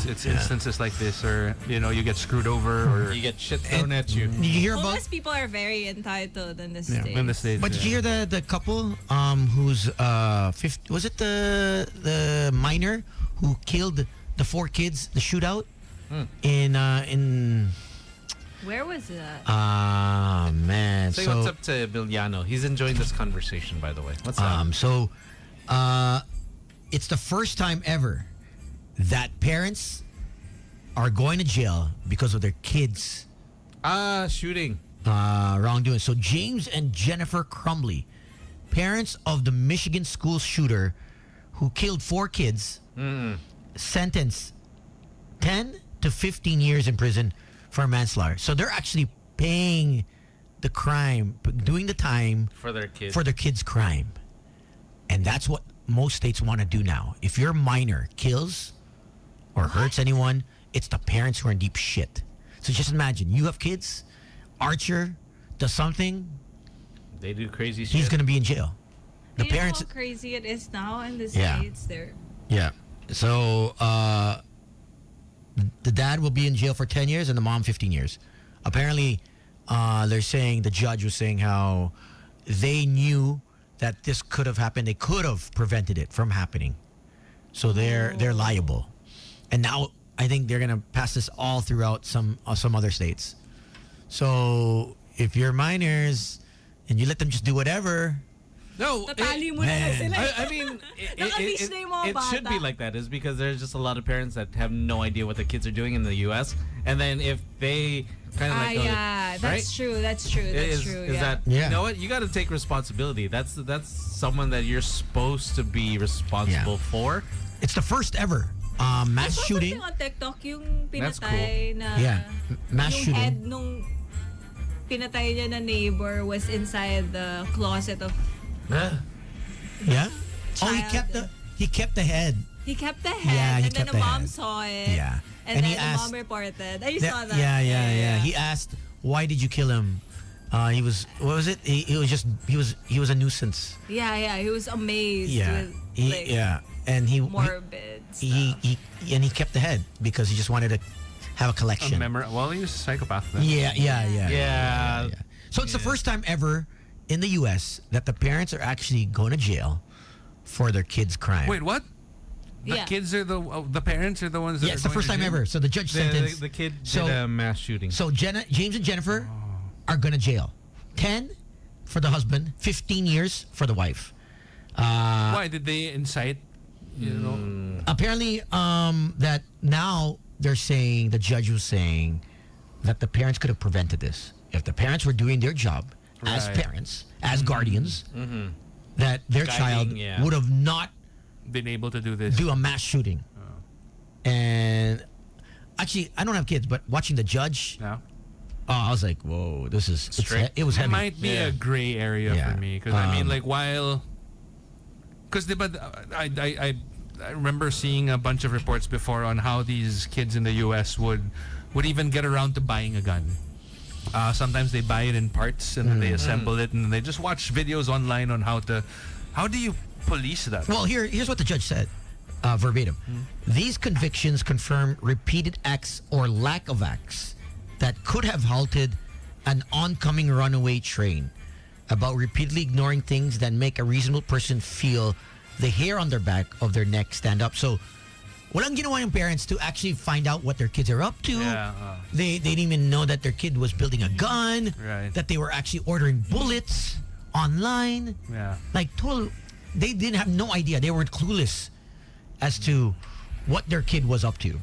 It's instances like this, or you know, you get screwed over, or You get shit thrown at you. Did you hear about? Homeless people are very entitled in the Yeah. States. in the States. But did you hear the couple who's 50, was it the minor who killed the 4 kids, the shootout in Where was that? man. Say so what's up to Emiliano. He's enjoying this conversation, by the way. What's up? so it's the first time ever that parents are going to jail because of their kids Shooting. wrongdoing. So James and Jennifer Crumbley, parents of the Michigan school shooter who killed 4 kids, sentenced 10 to 15 years in prison for manslaughter. So they're actually paying the crime, doing the time For their kids. for their kids' crime. And that's what most states want to do now. If your minor kills or hurts anyone, it's the parents who are in deep shit. So just imagine, you have kids, Archer does something, They do crazy shit. he's going to be in jail. The Do you parents... know how crazy it is now in the Yeah. States? They're Yeah. So the dad will be in jail for 10 years and the mom 15 years. Apparently, they're saying, the judge was saying how they knew that this could have happened. They could have prevented it from happening. So they're liable. And now I think they're going to pass this all throughout some other states. So if you're minors and you let them just do whatever, No, tatali mo na man. sila. I mean, Nakamiss na yung mga it should bata. be like that. Is because there's just a lot of parents that have no idea what their kids are doing in the U.S. And then if they kind of like, go, yeah, that's right? true. That's true. That's true. Is Yeah. that Yeah. you know what? You got to take responsibility. That's someone that you're supposed to be responsible for. it's the first ever mass I saw shooting. something on TikTok yung That's pinatay na Yeah, mass yung shooting. head nung pinatay niya na neighbor was inside the closet of Yeah. Oh, he child. kept the head. He kept the head, Yeah, he and then kept the the mom head. saw it. Yeah. And, And then he the asked- mom reported. I That- saw that. Yeah. He asked, "Why did you kill him?" He was, what was it? He was just he was a nuisance. Yeah. He was amazed Yeah. with like, And he morbid he, stuff. he kept the head because he just wanted to have a collection. Well, he was a psychopath then. Yeah. Yeah. So it's the first time ever in the U.S. that the parents are actually going to jail for their kids' crime. Wait, what? The Yeah. kids are the parents are the ones that Yeah, are it's the going first to time jail? ever. So the judge sentenced. The kid So- did a mass shooting. So James and Jennifer are going to jail. 10 for the husband, 15 years for the wife. Why did they incite? You know, Apparently, that now they're saying, the judge was saying that the parents could have prevented this. If the parents were doing their job as Right. parents, as guardians, that their child Guiding, yeah. would have not been able to do this. do a mass shooting. And actually, I don't have kids, but watching the judge, now. I was like, whoa, this is, Strict. it was It heavy. might be Yeah. a gray area Yeah. for me because I mean, like, while because I remember seeing a bunch of reports before on how these kids in the U.S. would even get around to buying a gun. Sometimes they buy it in parts and then they assemble it, and then they just watch videos online on how do you police that? Well, here's what the judge said, verbatim. These convictions confirm repeated acts or lack of acts that could have halted an oncoming runaway train, about repeatedly ignoring things that make a reasonable person feel the hair on their back of their neck stand up. So walang ginawa yung parents to actually find out what their kids are up to. Yeah, They didn't even know that their kid was building a gun. Right. That they were actually ordering bullets online. Yeah. Like they didn't have no idea. They were clueless as to what their kid was up to.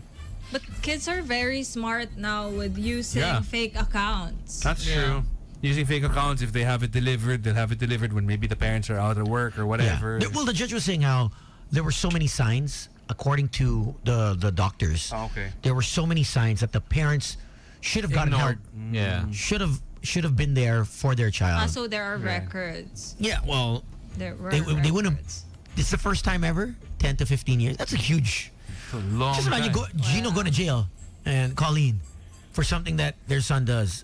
But kids are very smart now with using fake accounts. That's true. Using fake accounts, if they have it delivered, they'll have it delivered when maybe the parents are out of work or whatever. Yeah. Well, the judge was saying how there were so many signs, according to the doctors. Oh, okay. There were so many signs that the parents should have gotten help. Yeah. Should have been there for their child. So there are records. Yeah, well, There were they wouldn't have. records. This is the first time ever, 10 to 15 years. That's a huge. It's a long Just imagine time. Gino going to jail and Colleen for something that their son does.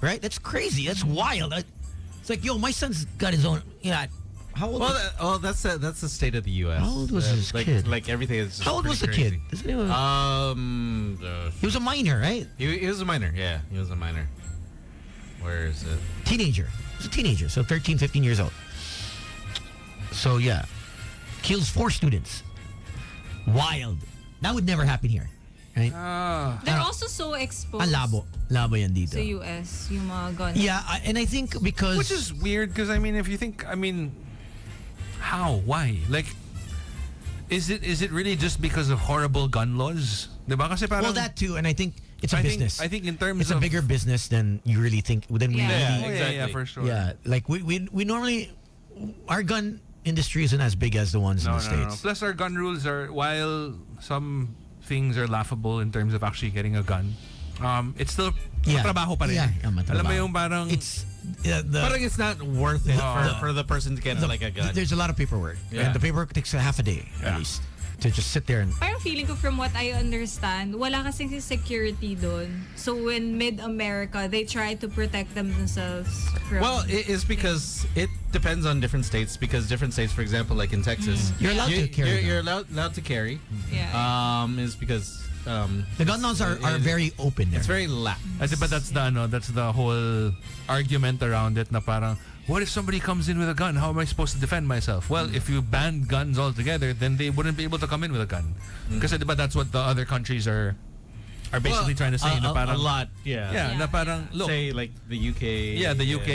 Right? That's crazy. That's wild. It's like, yo, my son's got his own. Yeah. How old? Well, that's the state of the U.S. How old was his like, kid? Like everything is. Just How old was the pretty kid? crazy. He was a minor, right? He was a minor. Yeah, he was a minor. Where is it? Teenager. He was a teenager, so 13, 15 years old. So yeah, kills 4 students. Wild. That would never happen here, right? They're also so exposed Ang labo yan dito. sa US, yung mga guns. Yeah, and I think because Which is weird because if you think, how? Why? Like, is it really just because of horrible gun laws? Diba? Kasi parang, well, that too, and I think it's a business. I think in terms it's of a bigger business than you really think. Than we Yeah. really. yeah, for sure. Yeah, like we normally, our gun industry isn't as big as the ones in the States. Plus, our gun rules are, while some things are laughable in terms of actually getting a gun, it's still matrabaho pa rin. Yeah, matrabaho. Alam mo yung parang It's Parang it's not worth it for the person to get like a gun. There's a lot of paperwork, Yeah. and the paperwork takes a half a day at least to just sit there and. Parang feeling ko from what I understand, wala kasing security doon. So when mid-America, they try to protect themselves from... Well, it is because it depends on different states. Because different states, for example, like in Texas, You're allowed to carry. You're allowed to carry. Yeah. Is because The gun laws are very open there. it's very lax. But that's the whole argument around it na parang, what if somebody comes in with a gun? How am I supposed to defend myself? Well, if you banned guns altogether, then they wouldn't be able to come in with a gun. Because that's what the other countries are basically trying to say. Na parang, a lot, Yeah, na parang, look, say like the UK. yeah, the UK,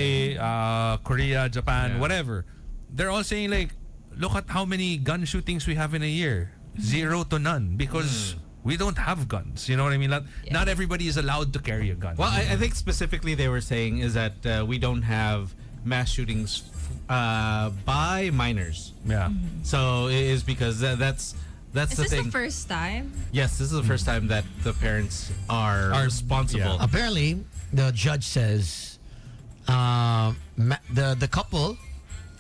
Korea, Japan, whatever. They're all saying like, look at how many gun shootings we have in a year. 0 to none. Because we don't have guns. You know what I mean? Not everybody is allowed to carry a gun. Well, I think specifically they were saying is that we don't have mass shootings by minors. Yeah. So it is because that's Is the this thing. the first time? Yes, this is the first time that the parents are responsible. yeah. Apparently, the judge says the couple,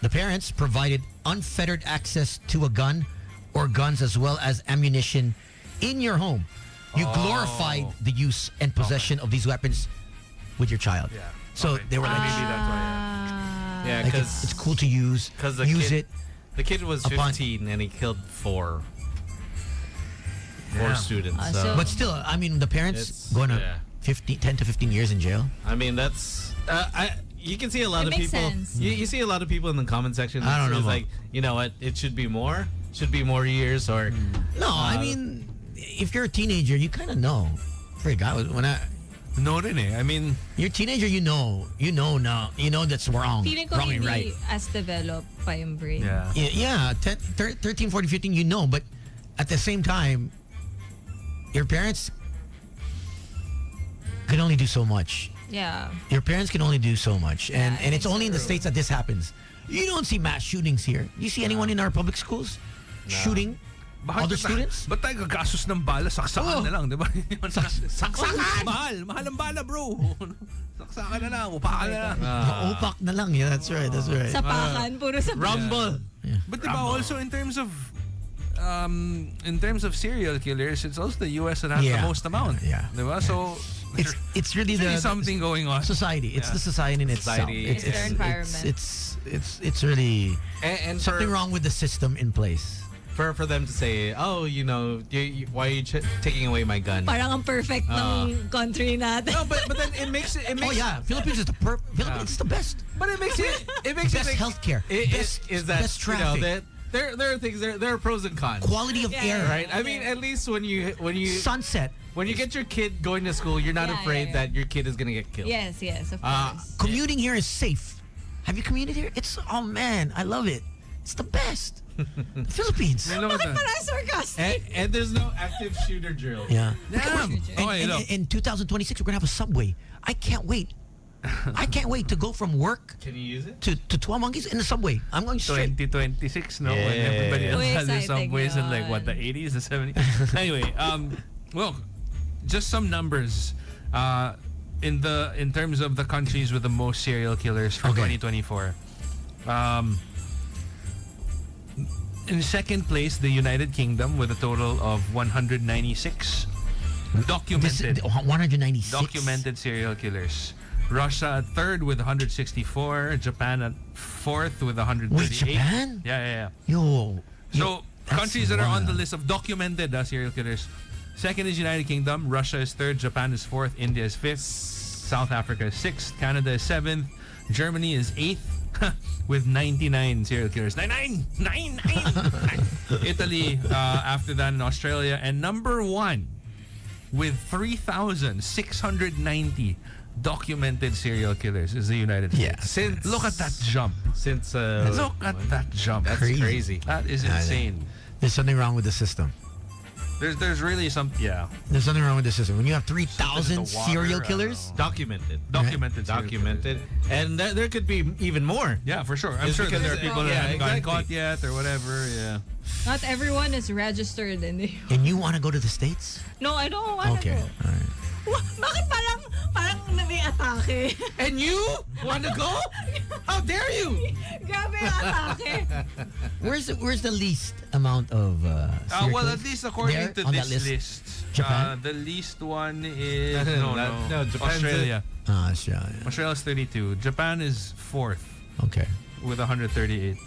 the parents, provided unfettered access to a gun or guns as well as ammunition in your home. You glorified the use and possession of these weapons with your child. Yeah. So Okay. they were like, Maybe that's why. Yeah, like, because it's cool to use. Use it. The kid was upon- 15 and he killed four Yeah. students. So- So But still, I mean, the parents It's- going to yeah. 10 to 15 years in jail. I mean, that's you can see a lot It of makes people. sense. You see a lot of people in the comment section. I don't know It's about- like, you know what? It should be more. Should be more years or. No, I mean, if you're a teenager, you kind of know. Frig, No rin eh. I mean, you're a teenager, you know now. You know that's wrong. Feeling ko Wrong and hindi right. as developed pa yung brain. yeah. Yeah, 13, 14, 15, you know. But at the same time, your parents can only do so much. Yeah. Your parents can only do so much. And Yeah, I it's think only in the so. States that this happens. You don't see mass shootings here. You see anyone in our public schools shooting other students? Ba't tayo gagastos ng bala? Saksakan Oh. na lang, di ba? Saksakan! Mahal ang bala, bro. Saksakan na lang, upakan na lang. Upak na lang. Yeah, that's right. That's right. Sapakan, puro sapakan. Rumble. But diba, also in terms of serial killers, it's also the US that has the Yeah. most amount. Yeah. Diba? So It's really there's the something going on. society. It's the society in itself. Society. It's It's their environment. It's really And something for, wrong with the system in place. for them to say, oh, you know, why are you taking away my gun? Parang ang perfect ng country natin. No, but then it makes it. Oh yeah, Philippines is Philippines is the best. But it makes it. It makes Best it. healthcare. Is Best that best you know traffic. that there are things. There are pros and cons. Quality of air, Right. I mean, at least when you sunset. when you get your kid going to school, you're not afraid that your kid is gonna get killed. Yes, of course. Commuting here is safe. Have you commuted here? It's oh man, I love it. It's the best. The Philippines. Bakit parang sarcastic? And there's no active shooter drill. Yeah. Damn. And in 2026, we're gonna have a subway. I can't wait. I can't wait to go from work Can you use it? to 12 Monkeys in the subway. I'm going straight. 2026, no? When Yeah. everybody else Uy, has their exciting subways in like yun. what, the 80s, the 70s? Anyway, well, just some numbers. In terms of the countries with the most serial killers for 2024. In second place, the United Kingdom with a total of 196 documented 196. documented serial killers. Russia at third with 164. Japan at fourth with 138. Wait, Japan? Yeah. Yo. So that's countries that are on the wild. list of documented serial killers. Second is United Kingdom. Russia is third. Japan is fourth. India is fifth. South Africa is sixth. Canada is seventh. Germany is eighth with 99 serial killers. 99! Italy after that in Australia. And number one with 3,690 documented serial killers is the United States. Yeah. Look at that jump. Since Look at that jump. that's Crazy. crazy. That is insane. There's something wrong with the system. There's really some There's something wrong with the system. When you have Is it 3,000 the water? serial I don't killers, know. Documented. Documented serial Documented. And there could be even more. Yeah, for sure. I'm It's sure that because- there are people that yeah, haven't gotten exactly. caught yet or whatever. Yeah. Not everyone is registered in the... and you want to go to the States? No, I don't want to Okay. go. All right. Bakit parang may atake? And you want to go? How dare you? Grabe yung atake. Where's the least amount of serial Well, killers? at least according There, to on this that list, Japan? the least one is No, Japan's Australia. Australia. Australia's 32. Japan is fourth Okay. with 138.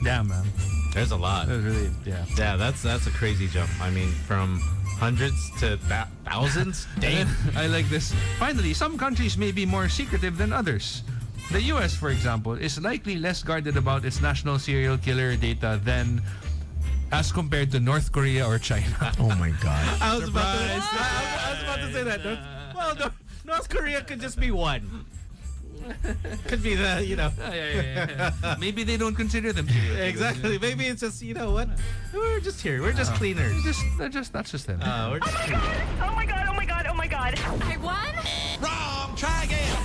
Damn, man. There's a lot. That was really Yeah, that's a crazy jump. I mean, from hundreds to thousands. Damn. I like this. Finally, some countries may be more secretive than others. The US, for example, is likely less guarded about its national serial killer data than as compared to North Korea or China. Oh my God. I was about to say that. North Korea could just be one. Could be the, Yeah. Maybe they don't consider them serial killers. Exactly. Maybe it's just, you know what? We're just here. We're just cleaners. That's just them. We're just cleaners. Oh my god, oh my god, oh my god. I won? Wrong. Try again.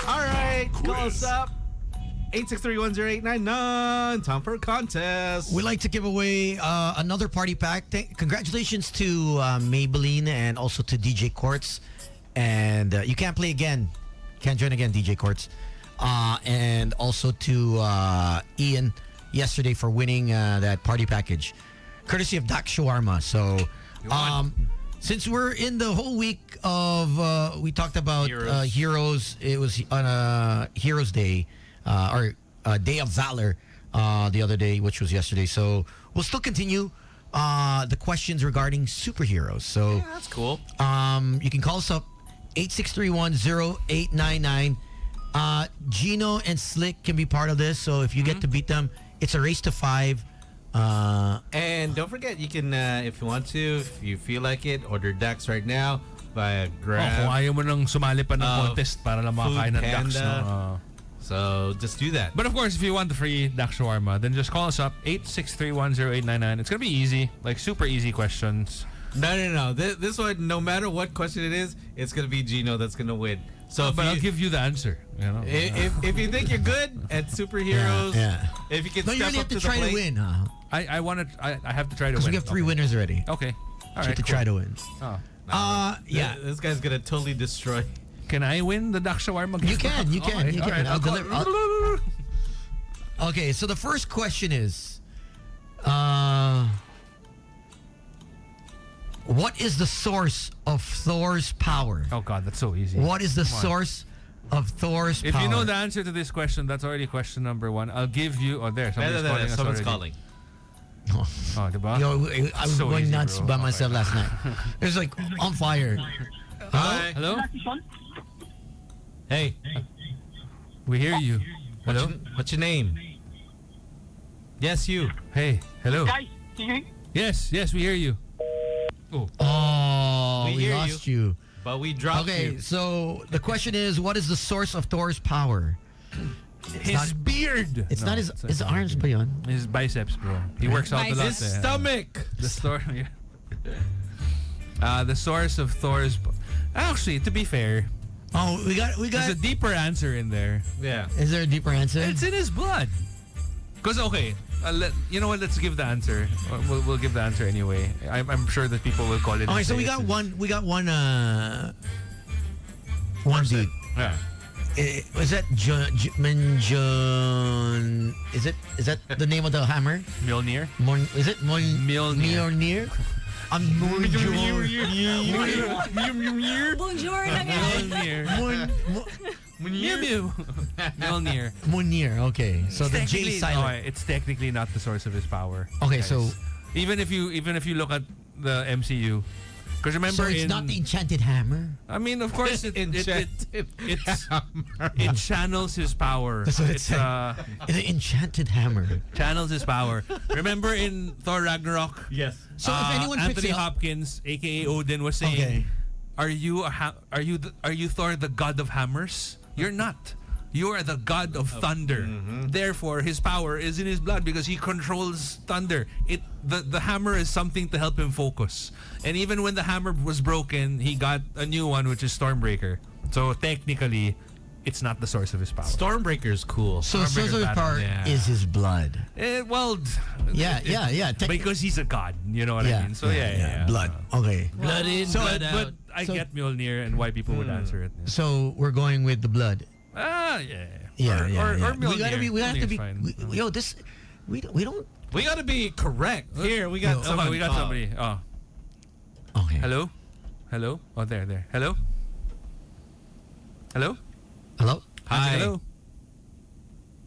All right. Call us up. 863-1089. Time for a contest. We'd like to give away another party pack. Congratulations to Maybelline and also to DJ Quartz. And you can't play again. Can't join again, DJ Quartz. And also to Ian yesterday for winning that party package. Courtesy of Dak Shawarma. So, since we're in the whole week of, we talked about heroes. It was on Heroes Day. Or Day of Valor the other day, which was yesterday. So we'll still continue the questions regarding superheroes. So Yeah, that's cool. you can call us up 863-1089. Gino and Slick can be part of this. So if you get to beat them, it's a race to 5. And don't forget, you can, if you want to, if you feel like it, order Dax right now via Grab. Kung ayaw mo nang sumali pa ng contest para lang makakain ng Dax. Foodpanda. No? So just do that. But of course, if you want the free Dax Shawarma, then just call us up, 863-1089. It's going to be easy, like super easy questions. No. This one, no matter what question it is, it's going to be Gino that's going to win. So But I'll give you the answer. You know? if you think you're good at superheroes, if you can No, you step really up have to the try plate, to win, huh? I have to try to Because win. we have 3 Okay. winners already. Okay. All You have right. to cool. try to win. Oh. Yeah. This guy's going to totally destroy. Can I win the Dax Shawarma? You can. Okay, You all can. right, I'll call- deliver. Okay, so the first question is, what is the source of Thor's power? Oh God, that's so easy. What is the Come on. source of Thor's If power? you know the answer to this question, that's already question number 1. I'll give you. Oh, there. Somebody's calling us Someone's already. calling. Oh, diba? Yo, I was So going easy, nuts bro. by Okay. myself last night. It was like on fire. Hi. Hello? Hey. We hear you. Hello? What's your name? Yes, you. Hey, hello. Guys, can you hear me? Yes, we hear you. Oh, We we hear lost you. But we dropped Okay, you. so the question is, what is the source of Thor's power? His beard. It's No, not his it's his arms ba yun? His biceps, bro. He works out a lot. Biceps. His stomach. The story. The source of Thor's. Actually, to be fair, Oh, we got. there's a deeper answer in there. Yeah. Is there a deeper answer? It's in his blood. Because you know what? Let's give the answer. We'll give the answer anyway. I'm sure that people will call it. Okay, and so say we it's got in- one. We got one. One dude. Yeah. Was that John? Is that the name of the hammer? Mjolnir. Is it Mjolnir. Mjolnir? I'm Bonjour na nga. Mjolnir. Mjolnir. Mjolnir. Okay, so the J Technically, silent. it's technically not the source of his power. Okay, guys. so even if you look at the MCU, because remember it's in not the enchanted hammer. I mean, of course, it channels his power. That's what it It's said. The enchanted hammer. channels his power. Remember in Thor Ragnarok? Yes. So if anyone picks Anthony it up, Hopkins, aka Odin, was saying, okay. "Are you Thor, the god of hammers? You're not. You are the god of thunder. Therefore, his power is in his blood because he controls thunder. The hammer is something to help him focus. And even when the hammer was broken, he got a new one, which is Stormbreaker. So technically, it's not the source of his power. Stormbreaker's cool. So source of his Stormbreaker power battle, yeah. is his blood. Well, Yeah. because he's a god. You know what I mean? So yeah. Blood. Okay. Blood in, blood out. But I So- get Mjolnir and why people would answer it. So we're going with the blood. Yeah. Yeah, Or we gotta Mjolnir. we have to Mjolnir's be. fine. We don't. We gotta be correct. Here, we got Okay, someone. we got somebody. Oh, Okay. hello. Oh, there. Hello. Hello. Hi. Hello.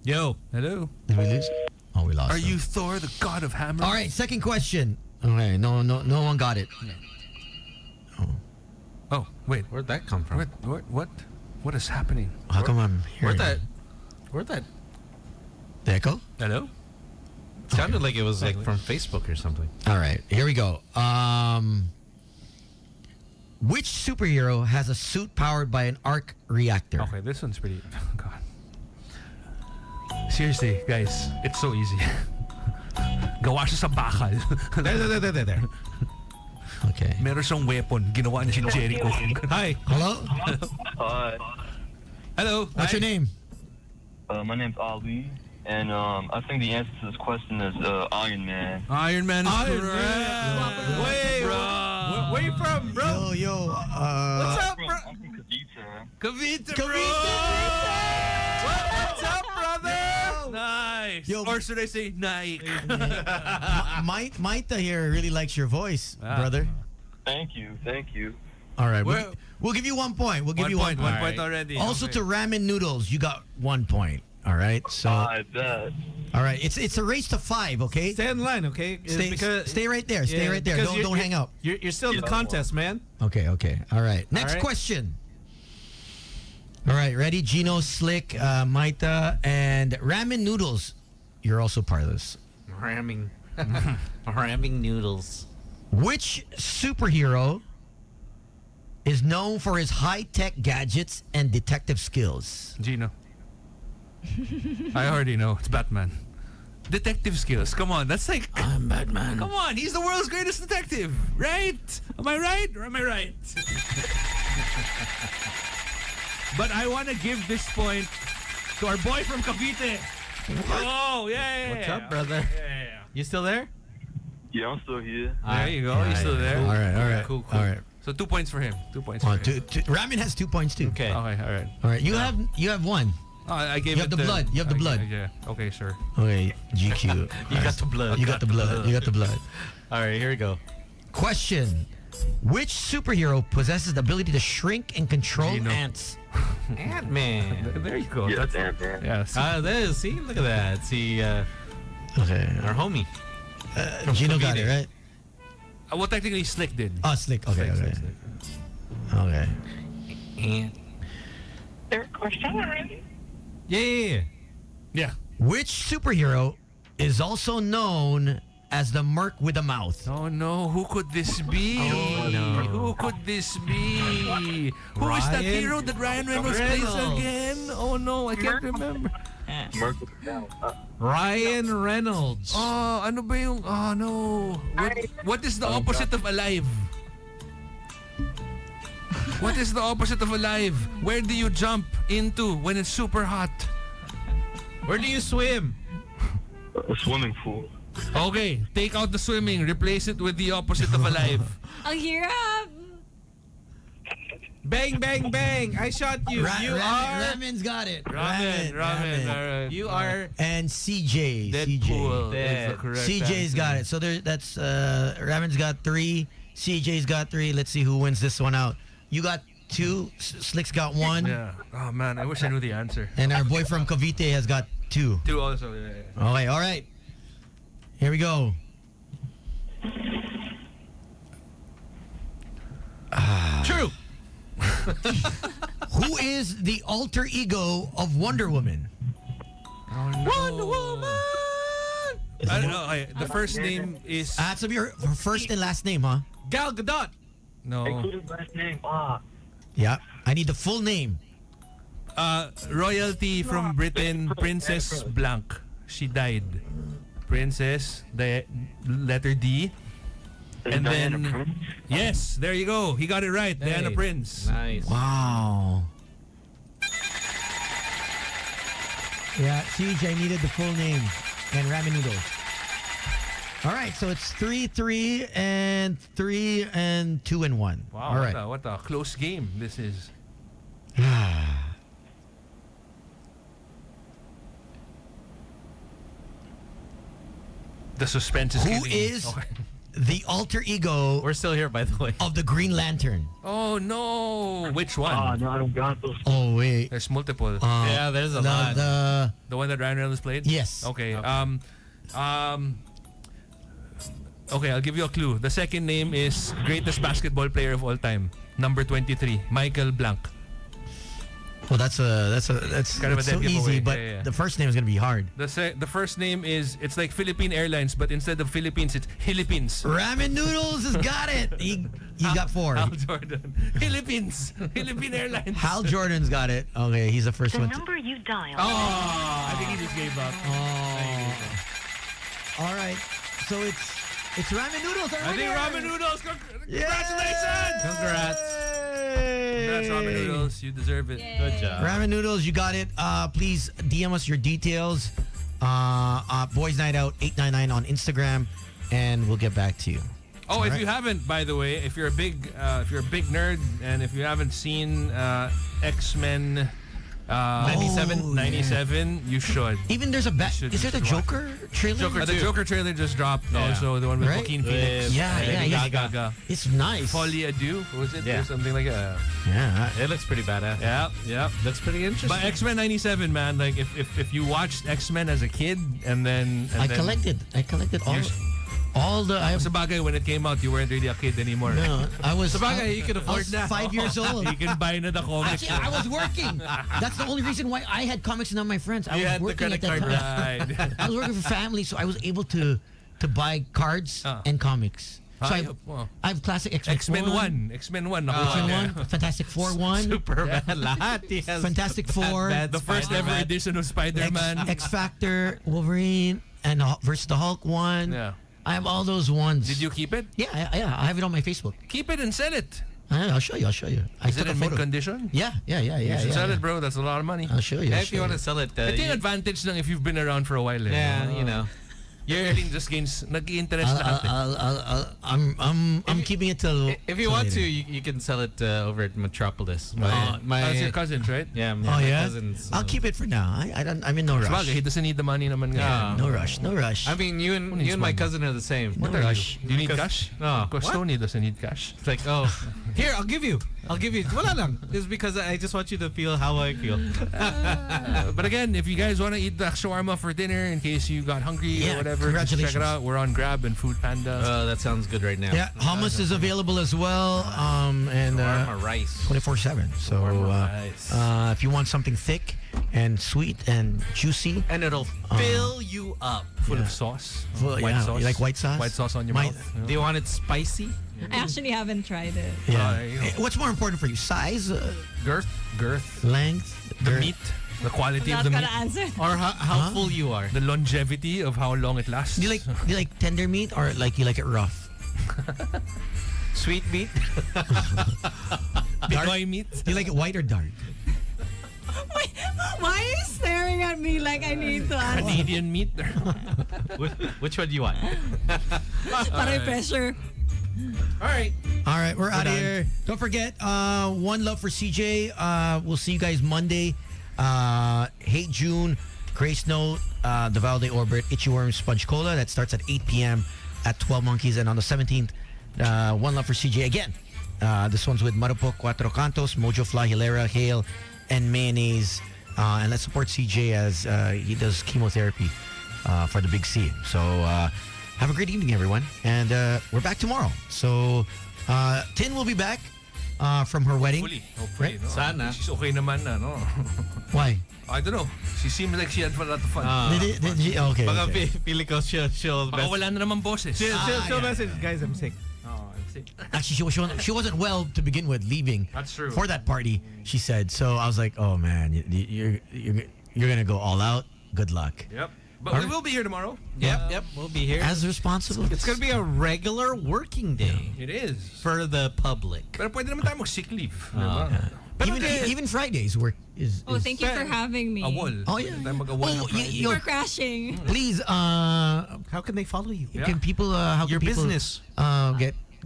Yo. Hello. Did we lose? Oh, we lost. Are him. you Thor, the god of hammers? All right. Second question. Okay. No one got it. Oh, wait. Where'd that come from? What is happening? How come I'm hearing Where'd that the echo? Hello. sounded like it was like from Facebook or something. All right. Here we go. Which superhero has a suit powered by an arc reactor? Okay, this one's pretty. God. Seriously, guys, it's so easy. Gawa siya sa bakal. There. Okay. Meron siyang weapon. Ginawa niya si Jericho. Hi. Hello. Hi, Hello. What's your name? my name's Ali, and I think the answer to this question is Iron Man. Iron Man is Iron correct. Wait, bro. Where you from, bro? Yo. What's up, bro? I'm from Cavite. Cavite, bro. What's up, brother? Nice. Yo. Or should I say Nike? Maita here really likes your voice, brother. Thank you. All right. Well- We'll give you 1 point. We'll give you 1 point. 1 point already. Also Okay. to ramen noodles, you got 1 point. All right. So I bet. all right. It's a race to 5. Okay. Stay in line, okay? Stay right there. Stay right there. because Don't hang up. You're still in the contest, man. Okay. All right. Next right. question. All right. Ready? Gino, Slick, Maita, and ramen noodles. You're also part of this. Ramming noodles. Which superhero is known for his high-tech gadgets and detective skills? Gino. I already know. It's Batman. Detective skills. Come on. That's like... I'm Batman. Come on. He's the world's greatest detective. Right? Am I right or am I right? But I want to give this point to our boy from Cavite. Oh, yeah. What's up, brother? Yeah. You still there? Yeah, I'm still here. There you go. He's still there. All right. Cool. All right. So 2 points for him. 2 points Oh, for him. Ramen has 2 points too. Okay. Okay, all right. All right. You have 1. Oh, I gave You it have the blood. You have the blood. Yeah. Okay, sure. Okay. GQ. You got the blood. You got the blood. You got the blood. All right, here we go. Question: which superhero possesses the ability to shrink and control Gino. ants? Ant-Man. There you go. Yeah, That's damn, man. Yeah. See, look at that. See, Okay. our homie. Gino got it, right? Well, technically, Slick did. Oh, Slick. Okay. Slick. Okay. Ant. Third question already? Yeah. Yeah. Which superhero is also known as the Merc with a mouth. Oh no, who could this be? Oh, no. Who could this be? Who is that Ryan hero that Ryan Reynolds plays Reynolds. again? Oh no, I can't remember. Ryan Reynolds. Oh, ano ba yung... Oh no. What is the opposite of alive? What is the opposite of alive? Where do you jump into when it's super hot? Where do you swim? A swimming pool. Okay, take out the swimming, replace it with the opposite of alive. Ang hirap! Bang, bang, bang. I shot you. You are... Ramen's got it. Ramen. Alright. You are... And CJ. Deadpool is the correct CJ's answer. got it. So that's Ramen's got 3. CJ's got 3. Let's see who wins this one out. You got 2. Slick's got 1. Yeah. Oh man, I wish I knew the answer. And our boy from Cavite has got 2. 2 also. Yeah. Okay, all right. Here we go. True. Who is the alter ego of Wonder Woman? Wonder Woman! I don't know. The first name is... That's your first and last name, huh? Gal Gadot. No. Including last name. Yeah. I need the full name. Royalty from Britain, Princess Blanc. She died. Princess, the letter D. And Diana then... Prince? Yes, there you go. He got it right. Diana Hey. Prince. Nice. Wow. Yeah, CJ needed the full name and ramen noodles. All right, so it's 3-3 and 3 and 2 and 1. Wow, All right. what a close game this is. The suspense is Who killing me. is Okay. the alter ego We're still here, by the way. of the Green Lantern? Oh no! Which one? No, I don't got those. Oh, wait. There's multiple. Yeah, there's a lot. The one that Ryan Reynolds played? Yes. Okay. Okay, I'll give you a clue. The second name is greatest basketball player of all time. Number 23, Michael Blanc. Well, that's Kind of a so dead easy, giveaway. but Yeah, yeah. the first name is going to be hard. The first name is, it's like Philippine Airlines, but instead of Philippines, it's Philippines. Ramen Noodles has got it. He got 4. Hal Jordan. Philippines. Philippine Airlines. Hal Jordan's got it. Okay, he's the first The one. number you dialed. Oh, I think he just gave up. All right, so it's ramen noodles. I think ramen noodles. Yeah! Congratulations. Congrats. Congrats, ramen noodles. You deserve it. Good job. Ramen noodles, you got it. Please DM us your details. Boys Night Out 899 on Instagram, and we'll get back to you. Oh, if you haven't, by the way, if you're a big nerd, and if you haven't seen X-Men 97, you should. Even there's a should- is there the you should watch. Joker trailer? The Joker trailer just dropped. Yeah. Also, the one with Right? Joaquin Phoenix. Yeah, and yeah, Lady yeah. Gaga. It's nice. Folie à Deux, was it? Yeah. Or something like that. Yeah. It looks pretty badass. Yeah. Looks pretty interesting. But X-Men 97, man, like if you watched X-Men as a kid and then I collected all the. I have. Sabagay, when it came out, you weren't really a kid anymore. No, I was. Sabagay, you can I afford was now. 5 years old. You can buy na the comics. Actually, I was working. That's the only reason why I had comics and not my friends. I You was had the working at credit that card, time. Right. I was working for family, so I was able to buy cards and comics. So I have classic X-Men 1. X-Men 1. X-Men 1, Fantastic Four 1, Superman. Lahat. He has Fantastic Four, bad The first ever Spider-Man. edition of Spider-Man. X Factor, Wolverine, and versus the Hulk 1. Yeah. I have all those ones. Did you keep it? Yeah, I have it on my Facebook. Keep it and sell it. I'll show you. I Is it took a in mint photo. condition? Yeah. You should sell it, bro. That's a lot of money. I'll show you. Yeah, I'll if you show want to sell it, Ito yung you- advantage lang if you've been around for a while. Eh. yeah, you know. You're just gains, nag-i-interest lahat. I'm keeping it till. If you till want later. to, you can sell it over at Metropolis. That's your cousins, right? Yeah, Oh my yeah. cousins. I'll keep it for now. I'm in no rush. Sabagay, he doesn't need the money naman Yeah. ngayon. No rush. No rush. I mean, you and my money? cousin are the same. No What are you? rush. Do you need Because- cash? No. Because What? Tony doesn't need cash. It's like, oh, here, I'll give you. Wala lang. It's because I just want you to feel how I feel. But again, if you guys want to eat the shawarma for dinner in case you got hungry Yeah, or whatever, just check congratulations. it out. We're on Grab and Food Panda. That sounds good right now. Yeah, hummus is available as well. And Shawarma rice. 24/7. So Shawarma rice. if you want something thick and sweet and juicy. And it'll fill you up. Full of sauce. Well, White yeah, sauce. you like white sauce? White sauce on your My- mouth. Do you want it spicy? I actually haven't tried it. Yeah. you know. What's more important for you? Size, Girth. length, The girth? meat. The quality I'm of the not meat. gonna answer. Or how full you are? The longevity of how long it lasts. Do you like tender meat or like you like it rough? Sweet meat? Pinoy meat? Do you like it white or dark? Why are you staring at me like I need to answer? Canadian meat? Which one do you want? Parang pressure. All right. All right, we're out of done. here. Don't forget, one love for CJ. We'll see you guys Monday. Hate June, Grace Note, the Valde Orbit, Itchy Worm, Sponge Cola. That starts at 8 p.m. at 12 Monkeys. And on the 17th, one love for CJ again. This one's with Marupok, Cuatro Cantos, Mojo Fly, Hilera, Hale, and Mayonnaise. And let's support CJ as he does chemotherapy for the Big C. So have a great evening, everyone. And we're back tomorrow. So Tin will be back from her wedding. Hopefully. No? Sana. She's okay naman na, no? Why? I don't know. She seemed like she had a lot of fun. Did she? Okay. Baka okay. feeling ko she'll Baka wala na naman boses. she'll message, guys, I'm sick. Oh, I'm sick. Actually, she wasn't well to begin with, leaving That's true. for that party. She said. So I was like, oh man, you're gonna go all out. Good luck. Yep. But we will be here tomorrow. Yep, we'll be here. As responsible. It's gonna be a regular working day It is. for the public. Pero pwede naman tayo mag-sick leave. Diba? Even Fridays work is. Oh, thank you for having me. A wall. Oh, yeah. Pwede tayo mag-awol Oh, ng Friday. For crashing. Please, How can they follow you? Yeah. can people? How Your can people, business.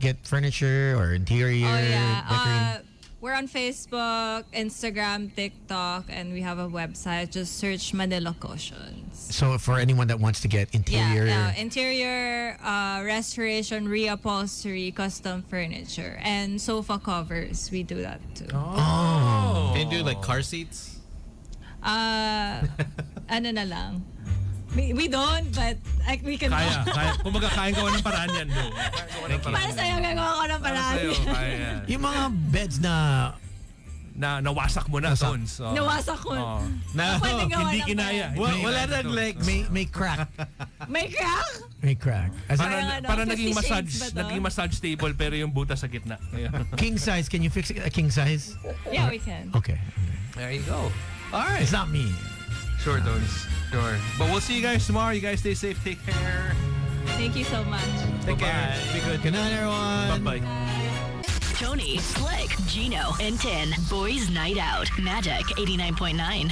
Get furniture or interior Oh decorating? yeah. We're on Facebook, Instagram, TikTok, and we have a website. Just search Manila Cushions. So for anyone that wants to get interior, Interior, restoration, reupholstery, custom furniture, and sofa covers. We do that too. oh, Can you do like car seats? Ano na lang. We don't, but like, we can. Kaya. Kumbaga, kaya gawa ng paraan yan. No? Para sa'yo, gagawa ko ng paraan. Kaya yan. yung mga beds na Na nawasak mo na, Wasak. Tones. Oh. Nawasak ko. Oh. No. Pwede gawa Hindi ng kinaya. paraan. Hindi Wala kinaya, nang Tones. legs. may crack, May crack? may crack. As in, Parang ano, Para 50 naging Shades massage, ba to? naging massage table pero yung butas sa gitna. Ayan. king size. Can you fix it a king size? Yeah, we can. Okay. There you go. All right. It's not me. Sure, Tones. Sure. But we'll see you guys tomorrow. You guys stay safe. Take care. Thank you so much. Take care. Be good. Good night, everyone. Bye-bye. Tony, Slick, Gino, and Tin. Boys Night Out. Magic 89.9.